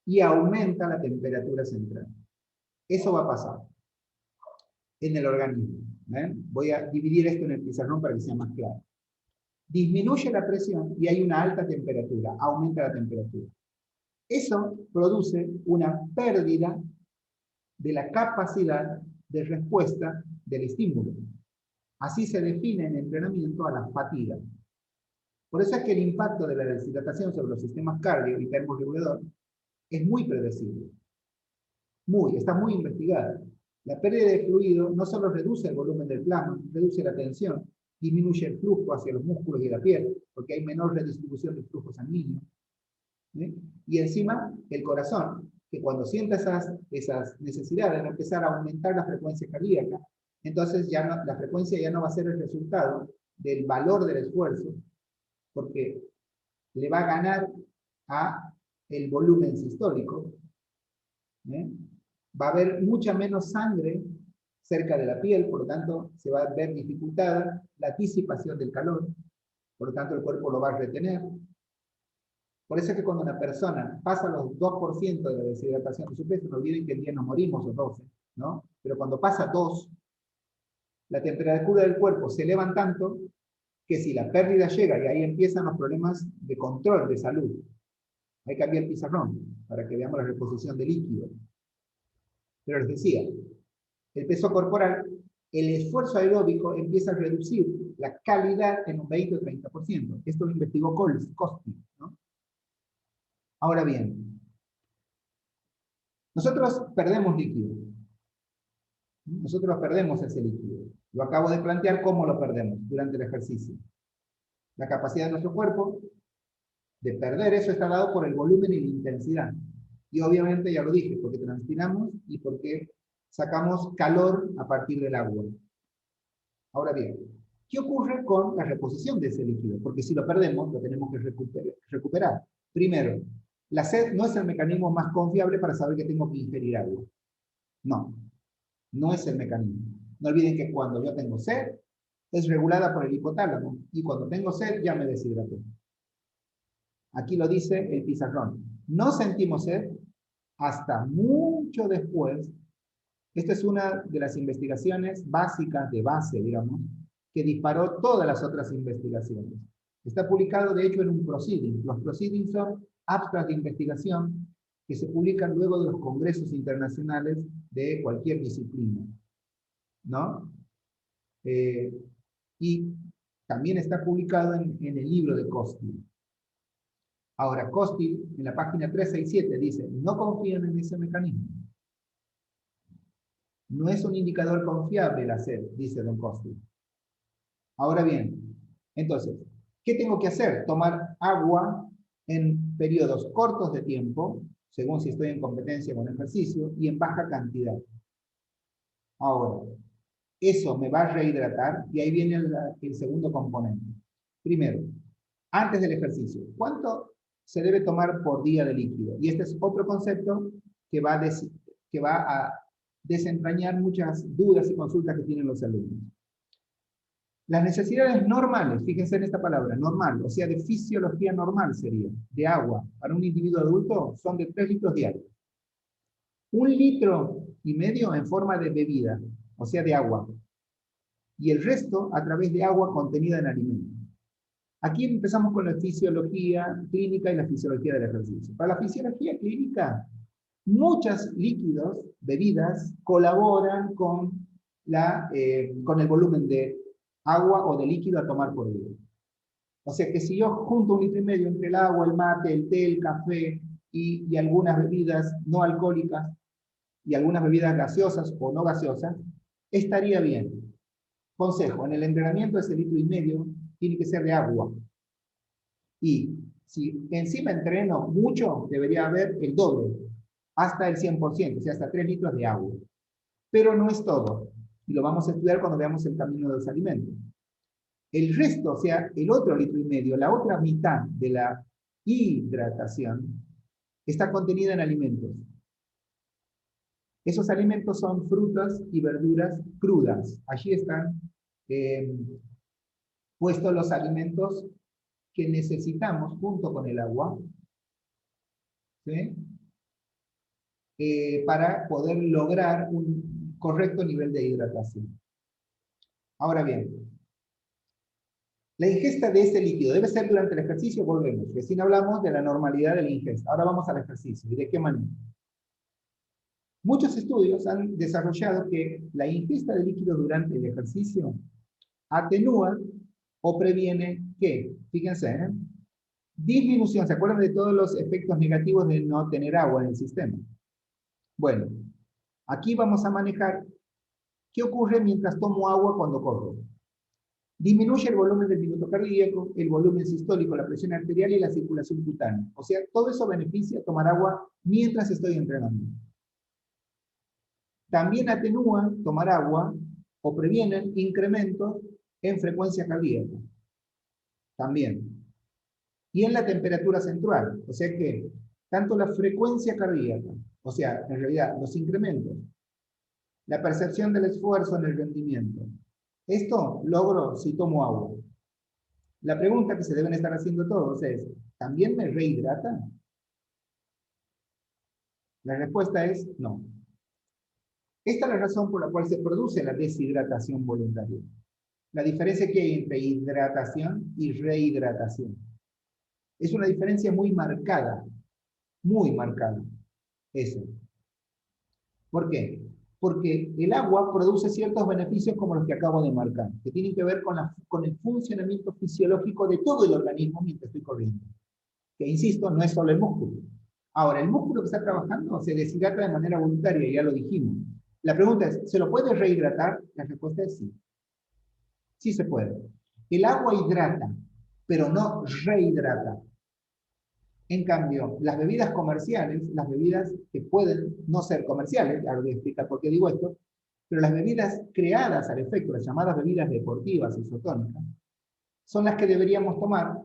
y aumenta la temperatura central. Eso va a pasar en el organismo. Voy a dividir esto en el pizarrón para que sea más claro. Disminuye la presión y hay una alta temperatura, aumenta la temperatura. Eso produce una pérdida de la capacidad de respuesta del estímulo. Así se define en entrenamiento a la fatiga. Por eso es que el impacto de la deshidratación sobre los sistemas cardio y termorregulador es muy predecible. Está muy investigada. La pérdida de fluido no solo reduce el volumen del plasma, reduce la tensión, disminuye el flujo hacia los músculos y la piel, porque hay menor redistribución del flujo sanguíneo. Y encima, el corazón, que cuando sienta esas necesidades va a empezar a aumentar la frecuencia cardíaca, entonces la frecuencia ya no va a ser el resultado del valor del esfuerzo, porque le va a ganar a el volumen sistólico. Va a haber mucha menos sangre cerca de la piel, por lo tanto se va a ver dificultada la disipación del calor, por lo tanto el cuerpo lo va a retener. Por eso es que cuando una persona pasa los 2% de la deshidratación de su peso, no olviden que el día nos morimos o 12, ¿no? Pero cuando pasa 2, la temperatura del cuerpo se eleva tanto que si la pérdida llega, y ahí empiezan los problemas de control de salud. Hay que cambiar el pizarrón para que veamos la reposición de líquido. Pero les decía, el peso corporal, el esfuerzo aeróbico empieza a reducir la calidad en un 20 o 30%. Esto lo investigó Koski, ¿no? Ahora bien, nosotros perdemos líquido. Nosotros perdemos ese líquido. Lo acabo de plantear cómo lo perdemos durante el ejercicio. La capacidad de nuestro cuerpo de perder eso está dado por el volumen y la intensidad. Y obviamente, ya lo dije, porque transpiramos y porque sacamos calor a partir del agua. Ahora bien, ¿qué ocurre con la reposición de ese líquido? Porque si lo perdemos, lo tenemos que recuperar. Primero, la sed no es el mecanismo más confiable para saber que tengo que ingerir agua. No es el mecanismo. No olviden que cuando yo tengo sed, es regulada por el hipotálamo, y cuando tengo sed ya me deshidraté. Aquí lo dice el pizarrón. No sentimos sed hasta mucho después. Esta es una de las investigaciones básicas, de base, digamos, que disparó todas las otras investigaciones. Está publicado, de hecho, en un proceeding. Los proceedings son abstracts de investigación que se publican luego de los congresos internacionales de cualquier disciplina, ¿no? Y también está publicado en el libro de Koski. Ahora, Koski, en la página 367, dice, no confían en ese mecanismo. No es un indicador confiable la sed, dice don Koski. Ahora bien, entonces, ¿qué tengo que hacer? Tomar agua en periodos cortos de tiempo, según si estoy en competencia con ejercicio, y en baja cantidad. Ahora, eso me va a rehidratar y ahí viene el segundo componente. Primero, antes del ejercicio, ¿cuánto se debe tomar por día de líquido? Y este es otro concepto que va a desentrañar muchas dudas y consultas que tienen los alumnos. Las necesidades normales, fíjense en esta palabra, normal, o sea, de fisiología normal sería, de agua, para un individuo adulto, son de 3 litros diarios. 1,5 litros en forma de bebida, o sea, de agua. Y el resto a través de agua contenida en alimentos. Aquí empezamos con la fisiología clínica y la fisiología del ejercicio. Para la fisiología clínica, muchos líquidos, bebidas, colaboran con el volumen de agua o de líquido a tomar por día. O sea que si yo junto 1,5 litros entre el agua, el mate, el té, el café y algunas bebidas no alcohólicas y algunas bebidas gaseosas o no gaseosas, estaría bien. Consejo, en el entrenamiento ese 1,5 litros tiene que ser de agua. Y si encima entreno mucho, debería haber el doble, hasta el 100%, o sea, hasta 3 litros de agua. Pero no es todo, y lo vamos a estudiar cuando veamos el camino de los alimentos. El resto, o sea, el otro 1,5 litros, la otra mitad de la hidratación, está contenida en alimentos. Esos alimentos son frutas y verduras crudas. Allí están puestos los alimentos que necesitamos junto con el agua, ¿sí? Para poder lograr un correcto nivel de hidratación. Ahora bien, la ingesta de ese líquido debe ser durante el ejercicio, volvemos. Recién hablamos de la normalidad de la ingesta. Ahora vamos al ejercicio. ¿Y de qué manera? Muchos estudios han desarrollado que la ingesta de líquidos durante el ejercicio atenúa o previene ¿qué? Fíjense, ¿eh? Disminución. ¿Se acuerdan de todos los efectos negativos de no tener agua en el sistema? Bueno, aquí vamos a manejar qué ocurre mientras tomo agua cuando corro. Disminuye el volumen del minuto cardíaco, el volumen sistólico, la presión arterial y la circulación cutánea. O sea, todo eso beneficia tomar agua mientras estoy entrenando. También atenúan tomar agua o previenen incrementos en frecuencia cardíaca. También. Y en la temperatura central. O sea que tanto la frecuencia cardíaca, o sea, en realidad los incrementos, la percepción del esfuerzo en el rendimiento. Esto logro si tomo agua. La pregunta que se deben estar haciendo todos es, ¿también me rehidrata? La respuesta es no. Esta es la razón por la cual se produce la deshidratación voluntaria. La diferencia que hay entre hidratación y rehidratación. Es una diferencia muy marcada. Muy marcada. Eso. ¿Por qué? Porque el agua produce ciertos beneficios como los que acabo de marcar, que tienen que ver con el funcionamiento fisiológico de todo el organismo mientras estoy corriendo. Que, insisto, no es solo el músculo. Ahora, el músculo que está trabajando se deshidrata de manera voluntaria, ya lo dijimos. La pregunta es, ¿se lo puede rehidratar? La respuesta es sí. Sí se puede. El agua hidrata, pero no rehidrata. En cambio, las bebidas comerciales, las bebidas que pueden no ser comerciales, ahora voy a explicar por qué digo esto, pero las bebidas creadas al efecto, las llamadas bebidas deportivas isotónicas, son las que deberíamos tomar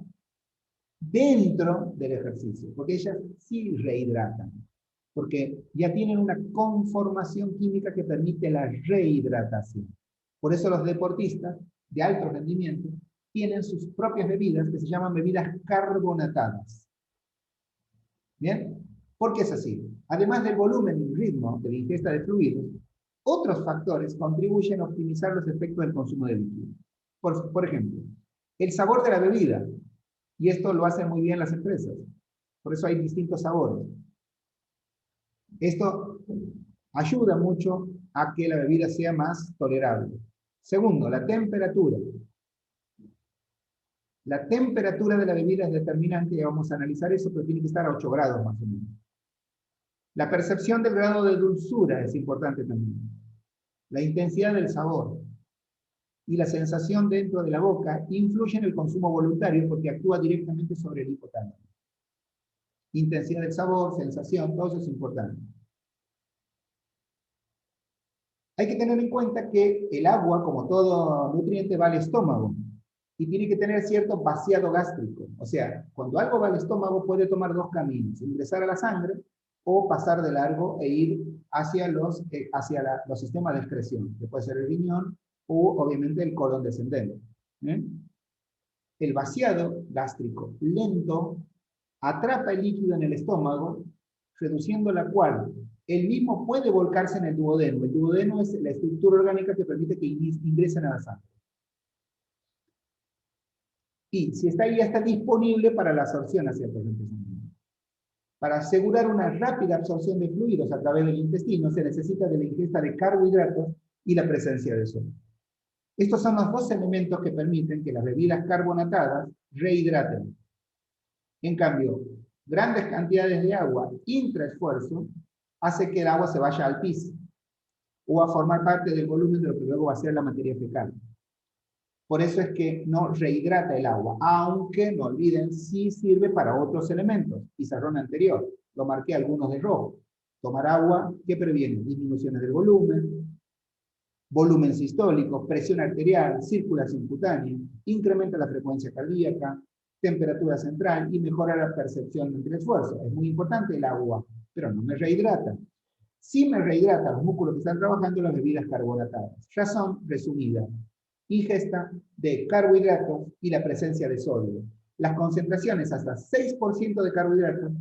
dentro del ejercicio, porque ellas sí rehidratan, porque ya tienen una conformación química que permite la rehidratación. Por eso los deportistas de alto rendimiento tienen sus propias bebidas que se llaman bebidas carbonatadas. ¿Bien? ¿Por qué es así? Además del volumen y ritmo de la ingesta de fluidos, otros factores contribuyen a optimizar los efectos del consumo de líquidos. Por ejemplo, el sabor de la bebida. Y esto lo hacen muy bien las empresas. Por eso hay distintos sabores. Esto ayuda mucho a que la bebida sea más tolerable. Segundo, la temperatura. La temperatura de la bebida es determinante, y vamos a analizar eso, pero tiene que estar a 8 grados más o menos. La percepción del grado de dulzura es importante también. La intensidad del sabor y la sensación dentro de la boca influyen en el consumo voluntario porque actúa directamente sobre el hipotálamo. Intensidad del sabor, sensación, todo eso es importante. Hay que tener en cuenta que el agua, como todo nutriente, va al estómago y tiene que tener cierto vaciado gástrico. O sea, cuando algo va al estómago puede tomar dos caminos, ingresar a la sangre o pasar de largo e ir hacia los sistemas de excreción, que puede ser el riñón o obviamente el colon descendente. ¿Eh? El vaciado gástrico lento atrapa el líquido en el estómago, reduciendo la cual el mismo puede volcarse en el duodeno. El duodeno es la estructura orgánica que permite que ingresen a la sangre. Y si está ahí, ya está disponible para la absorción hacia el torrente sanguíneo. Para asegurar una rápida absorción de fluidos a través del intestino, se necesita de la ingesta de carbohidratos y la presencia de sol. Estos son los dos elementos que permiten que las bebidas carbonatadas rehidraten. En cambio, grandes cantidades de agua intraesfuerzo hace que el agua se vaya al piso o a formar parte del volumen de lo que luego va a ser la materia fecal. Por eso es que no rehidrata el agua, aunque no olviden, sí sirve para otros elementos. Pizarrón anterior, lo marqué algunos de rojo. Tomar agua, ¿qué previene? Disminuciones del volumen sistólico, presión arterial, circulación cutánea, incrementa la frecuencia cardíaca, temperatura central y mejora la percepción del esfuerzo. Es muy importante el agua, pero no me rehidrata. Sí me rehidrata los músculos que están trabajando las bebidas carbonatadas. Razón resumida: ingesta de carbohidratos y la presencia de sodio. Las concentraciones hasta 6% de carbohidratos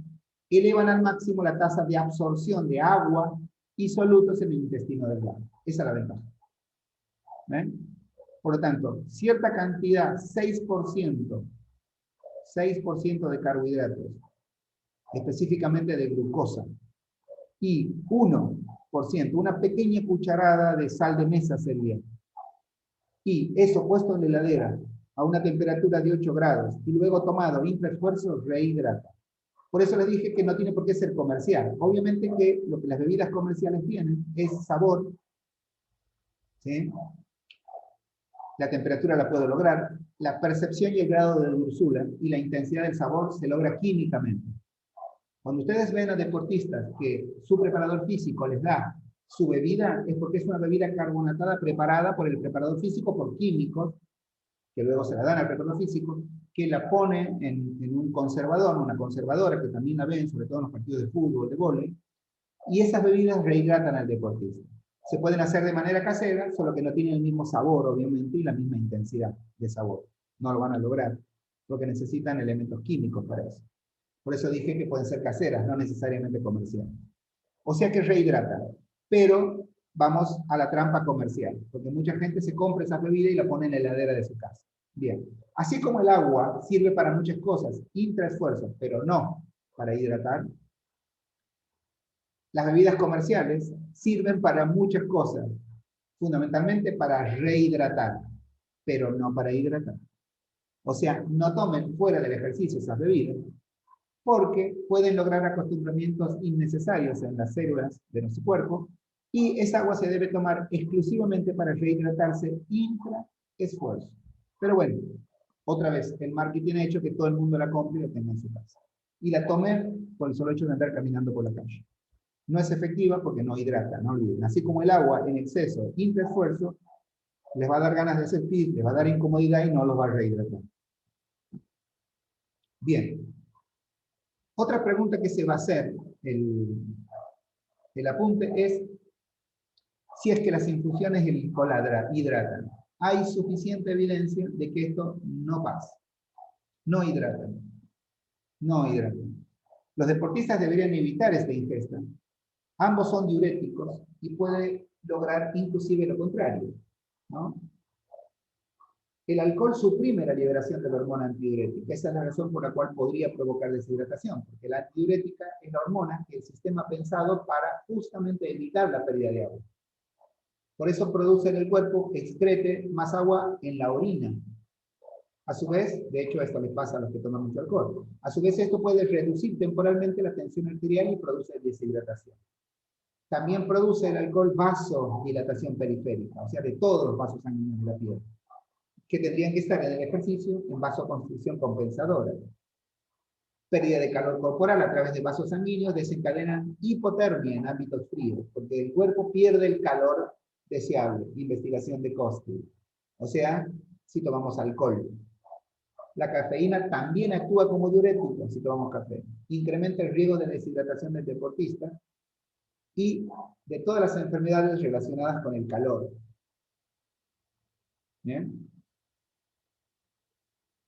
elevan al máximo la tasa de absorción de agua y solutos en el intestino delgado. Esa es la ventaja. ¿Ven? Por lo tanto, cierta cantidad, 6% de carbohidratos, específicamente de glucosa, y 1%, una pequeña cucharada de sal de mesa sería, y eso puesto en la heladera a una temperatura de 8 grados y luego tomado intraesfuerzo, rehidrata. Por eso les dije que no tiene por qué ser comercial. Obviamente que lo que las bebidas comerciales tienen es sabor, ¿sí? La temperatura la puedo lograr, la percepción y el grado de dulzura y la intensidad del sabor se logra químicamente. Cuando ustedes ven a deportistas que su preparador físico les da su bebida, es porque es una bebida carbonatada preparada por el preparador físico, por químicos, que luego se la dan al preparador físico, que la pone en un conservador, una conservadora, que también la ven, sobre todo en los partidos de fútbol, de vóley, y esas bebidas rehidratan al deportista. Se pueden hacer de manera casera, solo que no tienen el mismo sabor, obviamente, y la misma intensidad de sabor. No lo van a lograr, porque necesitan elementos químicos para eso. Por eso dije que pueden ser caseras, no necesariamente comerciales. O sea que rehidratan, pero vamos a la trampa comercial, porque mucha gente se compra esa bebida y la pone en la heladera de su casa. Bien, así como el agua sirve para muchas cosas, intraesfuerzo, pero no para hidratar, las bebidas comerciales sirven para muchas cosas, fundamentalmente para rehidratar, pero no para hidratar. O sea, no tomen fuera del ejercicio esas bebidas, porque pueden lograr acostumbramientos innecesarios en las células de nuestro cuerpo, y esa agua se debe tomar exclusivamente para rehidratarse intraesfuerzo. Pero bueno, otra vez, el marketing ha hecho que todo el mundo la compre y la tenga en su casa. Y la tomen por el solo hecho de andar caminando por la calle. No es efectiva porque no hidrata, no olviden. Así como el agua en exceso, intraesfuerzo, les va a dar ganas de hacer pis, les va a dar incomodidad y no los va a rehidratar. Bien. Otra pregunta que se va a hacer, el apunte, es si es que las infusiones de alcohol hidratan. Hay suficiente evidencia de que esto no pasa. No hidratan. No hidratan. Los deportistas deberían evitar esta ingesta. Ambos son diuréticos y puede lograr inclusive lo contrario, ¿no? El alcohol suprime la liberación de la hormona antidiurética. Esa es la razón por la cual podría provocar deshidratación, porque la antidiurética es la hormona que el sistema ha pensado para justamente evitar la pérdida de agua. Por eso produce en el cuerpo que excrete más agua en la orina. A su vez, de hecho esto les pasa a los que toman mucho alcohol, a su vez esto puede reducir temporalmente la tensión arterial y produce deshidratación. También produce el alcohol vasodilatación periférica, o sea, de todos los vasos sanguíneos de la piel, que tendrían que estar en el ejercicio en vasoconstricción compensadora. Pérdida de calor corporal a través de vasos sanguíneos desencadena hipotermia en ámbitos fríos, porque el cuerpo pierde el calor deseable, investigación de Koski. O sea, si tomamos alcohol. La cafeína también actúa como diurético si tomamos café. Incrementa el riesgo de deshidratación del deportista y de todas las enfermedades relacionadas con el calor. ¿Bien?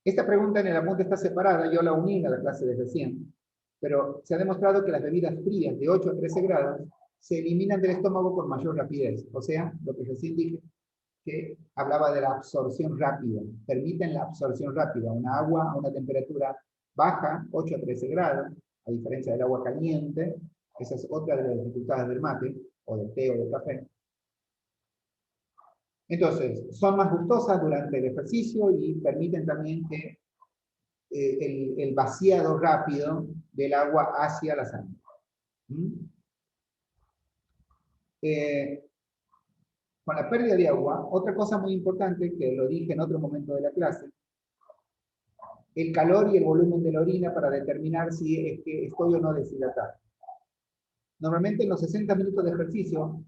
Esta pregunta en el apunte está separada, yo la uní a la clase de recién, pero se ha demostrado que las bebidas frías de 8 a 13 grados se eliminan del estómago con mayor rapidez. O sea, lo que recién dije, que hablaba de la absorción rápida. Permiten la absorción rápida. Una agua a una temperatura baja, 8 a 13 grados, a diferencia del agua caliente. Esa es otra de las dificultades del mate, o del té o del café. Entonces, son más gustosas durante el ejercicio y permiten también que el vaciado rápido del agua hacia la sangre. Con la pérdida de agua, otra cosa muy importante, que lo dije en otro momento de la clase, el calor y el volumen de la orina para determinar si es que estoy o no deshidratado. Normalmente en los 60 minutos de ejercicio,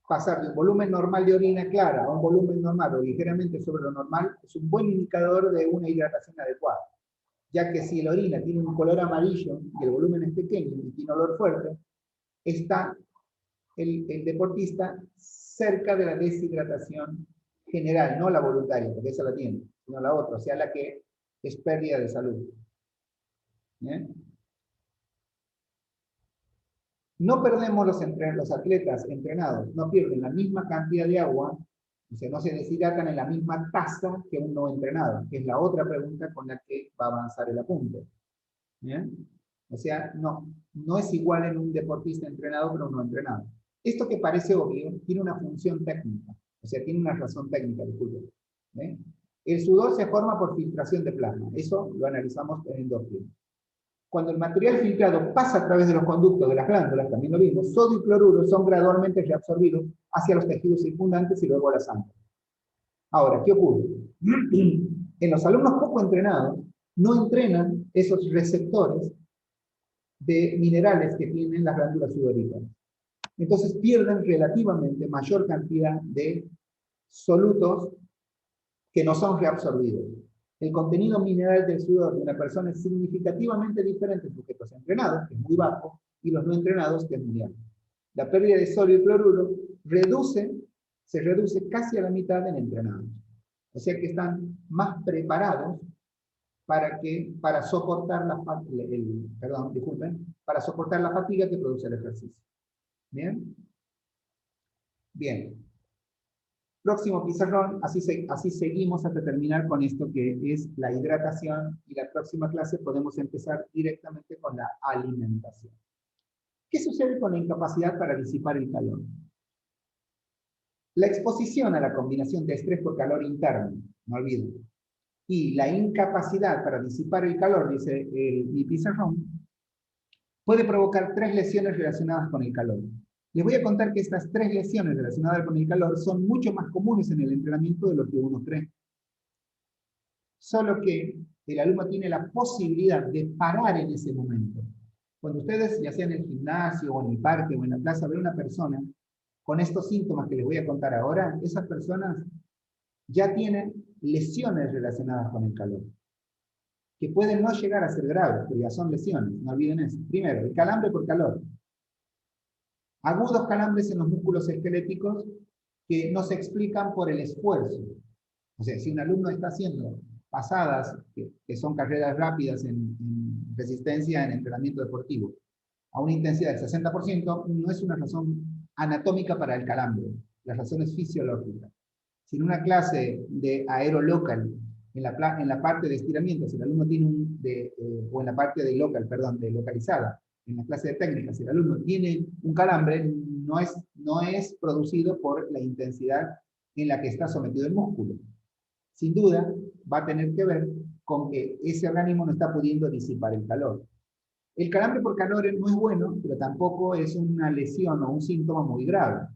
pasar de un volumen normal de orina clara a un volumen normal o ligeramente sobre lo normal es un buen indicador de una hidratación adecuada, ya que si la orina tiene un color amarillo y el volumen es pequeño y tiene olor fuerte, está el deportista cerca de la deshidratación general, no la voluntaria, porque esa la tiene, sino la otra, o sea, la que es pérdida de salud. ¿Bien? No perdemos los atletas entrenados, no pierden la misma cantidad de agua, o sea, no se deshidratan en la misma tasa que un no entrenado, que es la otra pregunta con la que va a avanzar el apunte. ¿Bien? O sea, no es igual en un deportista entrenado que un no entrenado. Esto que parece obvio tiene una función técnica, o sea, tiene una razón técnica, disculpen. ¿Eh? El sudor se forma por filtración de plasma, eso lo analizamos en endócrino. Cuando el material filtrado pasa a través de los conductos de las glándulas, también lo vimos, sodio y cloruro son gradualmente reabsorbidos hacia los tejidos circundantes y luego a la sangre. Ahora, ¿qué ocurre? En los alumnos poco entrenados, no entrenan esos receptores de minerales que tienen las glándulas sudoríparas. Entonces pierden relativamente mayor cantidad de solutos que no son reabsorbidos. El contenido mineral del sudor de una persona es significativamente diferente en sujetos entrenados, que es muy bajo, y los no entrenados, que es muy alto. La pérdida de sodio y cloruro se reduce casi a la mitad en entrenados. O sea que están más preparados para soportar para soportar la fatiga que produce el ejercicio. ¿Bien? Bien. Próximo pizarrón, así seguimos hasta terminar con esto que es la hidratación, y la próxima clase podemos empezar directamente con la alimentación. ¿Qué sucede con la incapacidad para disipar el calor? La exposición a la combinación de estrés por calor interno, no olviden, y la incapacidad para disipar el calor, dice mi pizarrón, puede provocar 3 lesiones relacionadas con el calor. Les voy a contar que estas 3 lesiones relacionadas con el calor son mucho más comunes en el entrenamiento de lo que uno cree. Solo que el alumno tiene la posibilidad de parar en ese momento. Cuando ustedes, ya sea en el gimnasio o en el parque o en la plaza, ven a una persona con estos síntomas que les voy a contar ahora, esas personas ya tienen lesiones relacionadas con el calor, que pueden no llegar a ser graves, pero ya son lesiones, no olviden eso. Primero, el calambre por calor. Agudos calambres en los músculos esqueléticos que no se explican por el esfuerzo. O sea, si un alumno está haciendo pasadas, que son carreras rápidas en resistencia en entrenamiento deportivo, a una intensidad del 60%, no es una razón anatómica para el calambre. La razón es fisiológica. Si en una clase de aerolocal, en la parte de estiramiento, si el alumno tiene o en la parte de local, perdón, de localizada, en la clase de técnica, si el alumno tiene un calambre, no es producido por la intensidad en la que está sometido el músculo. Sin duda, va a tener que ver con que ese organismo no está pudiendo disipar el calor. El calambre por calor no es bueno, pero tampoco es una lesión o un síntoma muy grave.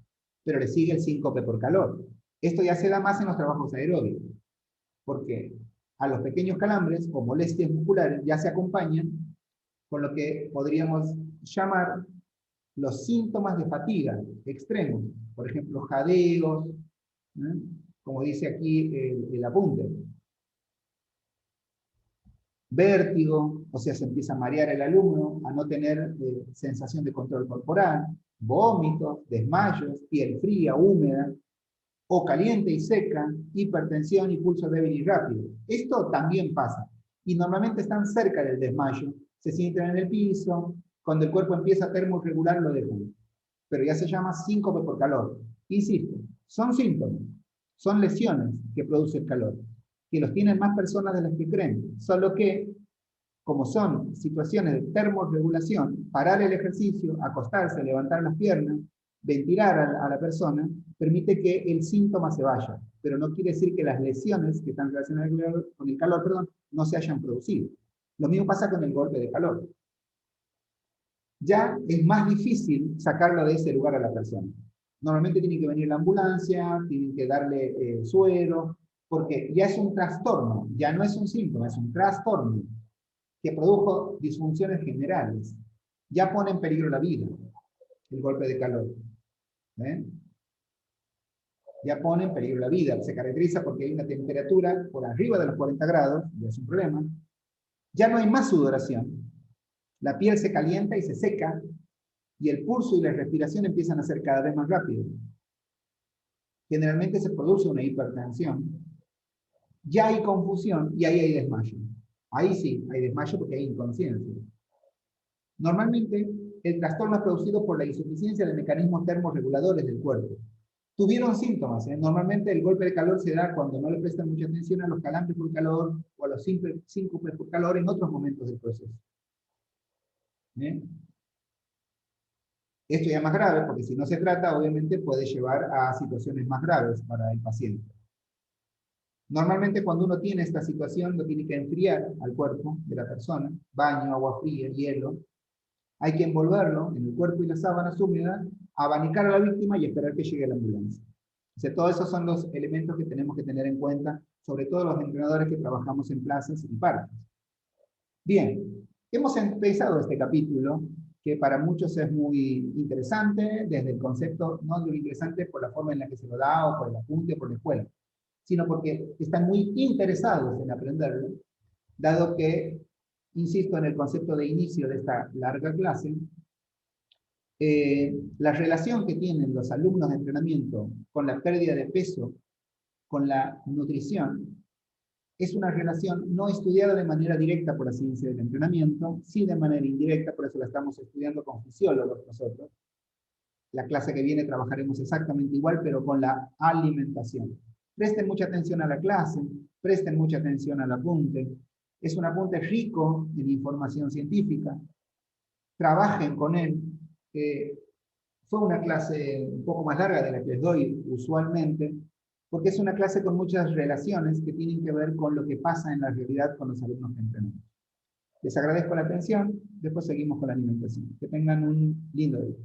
Pero le sigue el síncope por calor. Esto ya se da más en los trabajos aeróbicos, porque a los pequeños calambres o molestias musculares ya se acompañan con lo que podríamos llamar los síntomas de fatiga extremos, por ejemplo, jadeos, ¿eh? Como dice aquí el apunte, vértigo, o sea, se empieza a marear el alumno, a no tener sensación de control corporal, vómitos, desmayos, piel fría, húmeda, o caliente y seca, hipertensión y pulso débil y rápido. Esto también pasa, y normalmente están cerca del desmayo, se sienten en el piso, cuando el cuerpo empieza a termorregular lo dejan, pero ya se llama síncope por calor. Insisto, son síntomas, son lesiones que produce el calor, que los tienen más personas de las que creen, solo que, como son situaciones de termorregulación, parar el ejercicio, acostarse, levantar las piernas, ventilar a la persona, permite que el síntoma se vaya, pero no quiere decir que las lesiones que están relacionadas con el calor, no se hayan producido. Lo mismo pasa con el golpe de calor. Ya es más difícil sacarlo de ese lugar a la persona. Normalmente tiene que venir la ambulancia, tienen que darle suero, porque ya es un trastorno, ya no es un síntoma, es un trastorno que produjo disfunciones generales. Ya pone en peligro la vida el golpe de calor. ¿Eh? Ya pone en peligro la vida. Se caracteriza porque hay una temperatura por arriba de los 40 grados, ya es un problema. Ya no hay más sudoración. La piel se calienta y se seca, y el pulso y la respiración empiezan a ser cada vez más rápidos. Generalmente se produce una hipertensión. Ya hay confusión y ahí hay desmayo. Ahí sí, hay desmayo porque hay inconsciencia. Normalmente, el trastorno es producido por la insuficiencia de mecanismos termorreguladores del cuerpo. Tuvieron síntomas. Normalmente el golpe de calor se da cuando no le prestan mucha atención a los calambres por calor o a los síncopes por calor en otros momentos del proceso. ¿Eh? Esto ya es más grave porque si no se trata, obviamente puede llevar a situaciones más graves para el paciente. Normalmente cuando uno tiene esta situación, lo tiene que enfriar al cuerpo de la persona, baño, agua fría, hielo. Hay que envolverlo en el cuerpo y las sábanas húmedas, abanicar a la víctima y esperar que llegue la ambulancia. O sea, todos esos son los elementos que tenemos que tener en cuenta, sobre todo los entrenadores que trabajamos en plazas y parques. Bien, hemos empezado este capítulo, que para muchos es muy interesante, desde el concepto, no de lo interesante por la forma en la que se lo da, o por el apunte, o por la escuela, sino porque están muy interesados en aprenderlo, dado que, insisto en el concepto de inicio de esta larga clase, la relación que tienen los alumnos de entrenamiento con la pérdida de peso, con la nutrición, es una relación no estudiada de manera directa por la ciencia del entrenamiento, sí de manera indirecta, por eso la estamos estudiando con fisiólogos nosotros. La clase que viene trabajaremos exactamente igual, pero con la alimentación. Presten mucha atención a la clase, presten mucha atención al apunte. Es un apunte rico en información científica. Trabajen con él. Fue una clase un poco más larga de la que les doy usualmente, porque es una clase con muchas relaciones que tienen que ver con lo que pasa en la realidad con los alumnos que entrenamos. Les agradezco la atención, después seguimos con la alimentación. Que tengan un lindo día.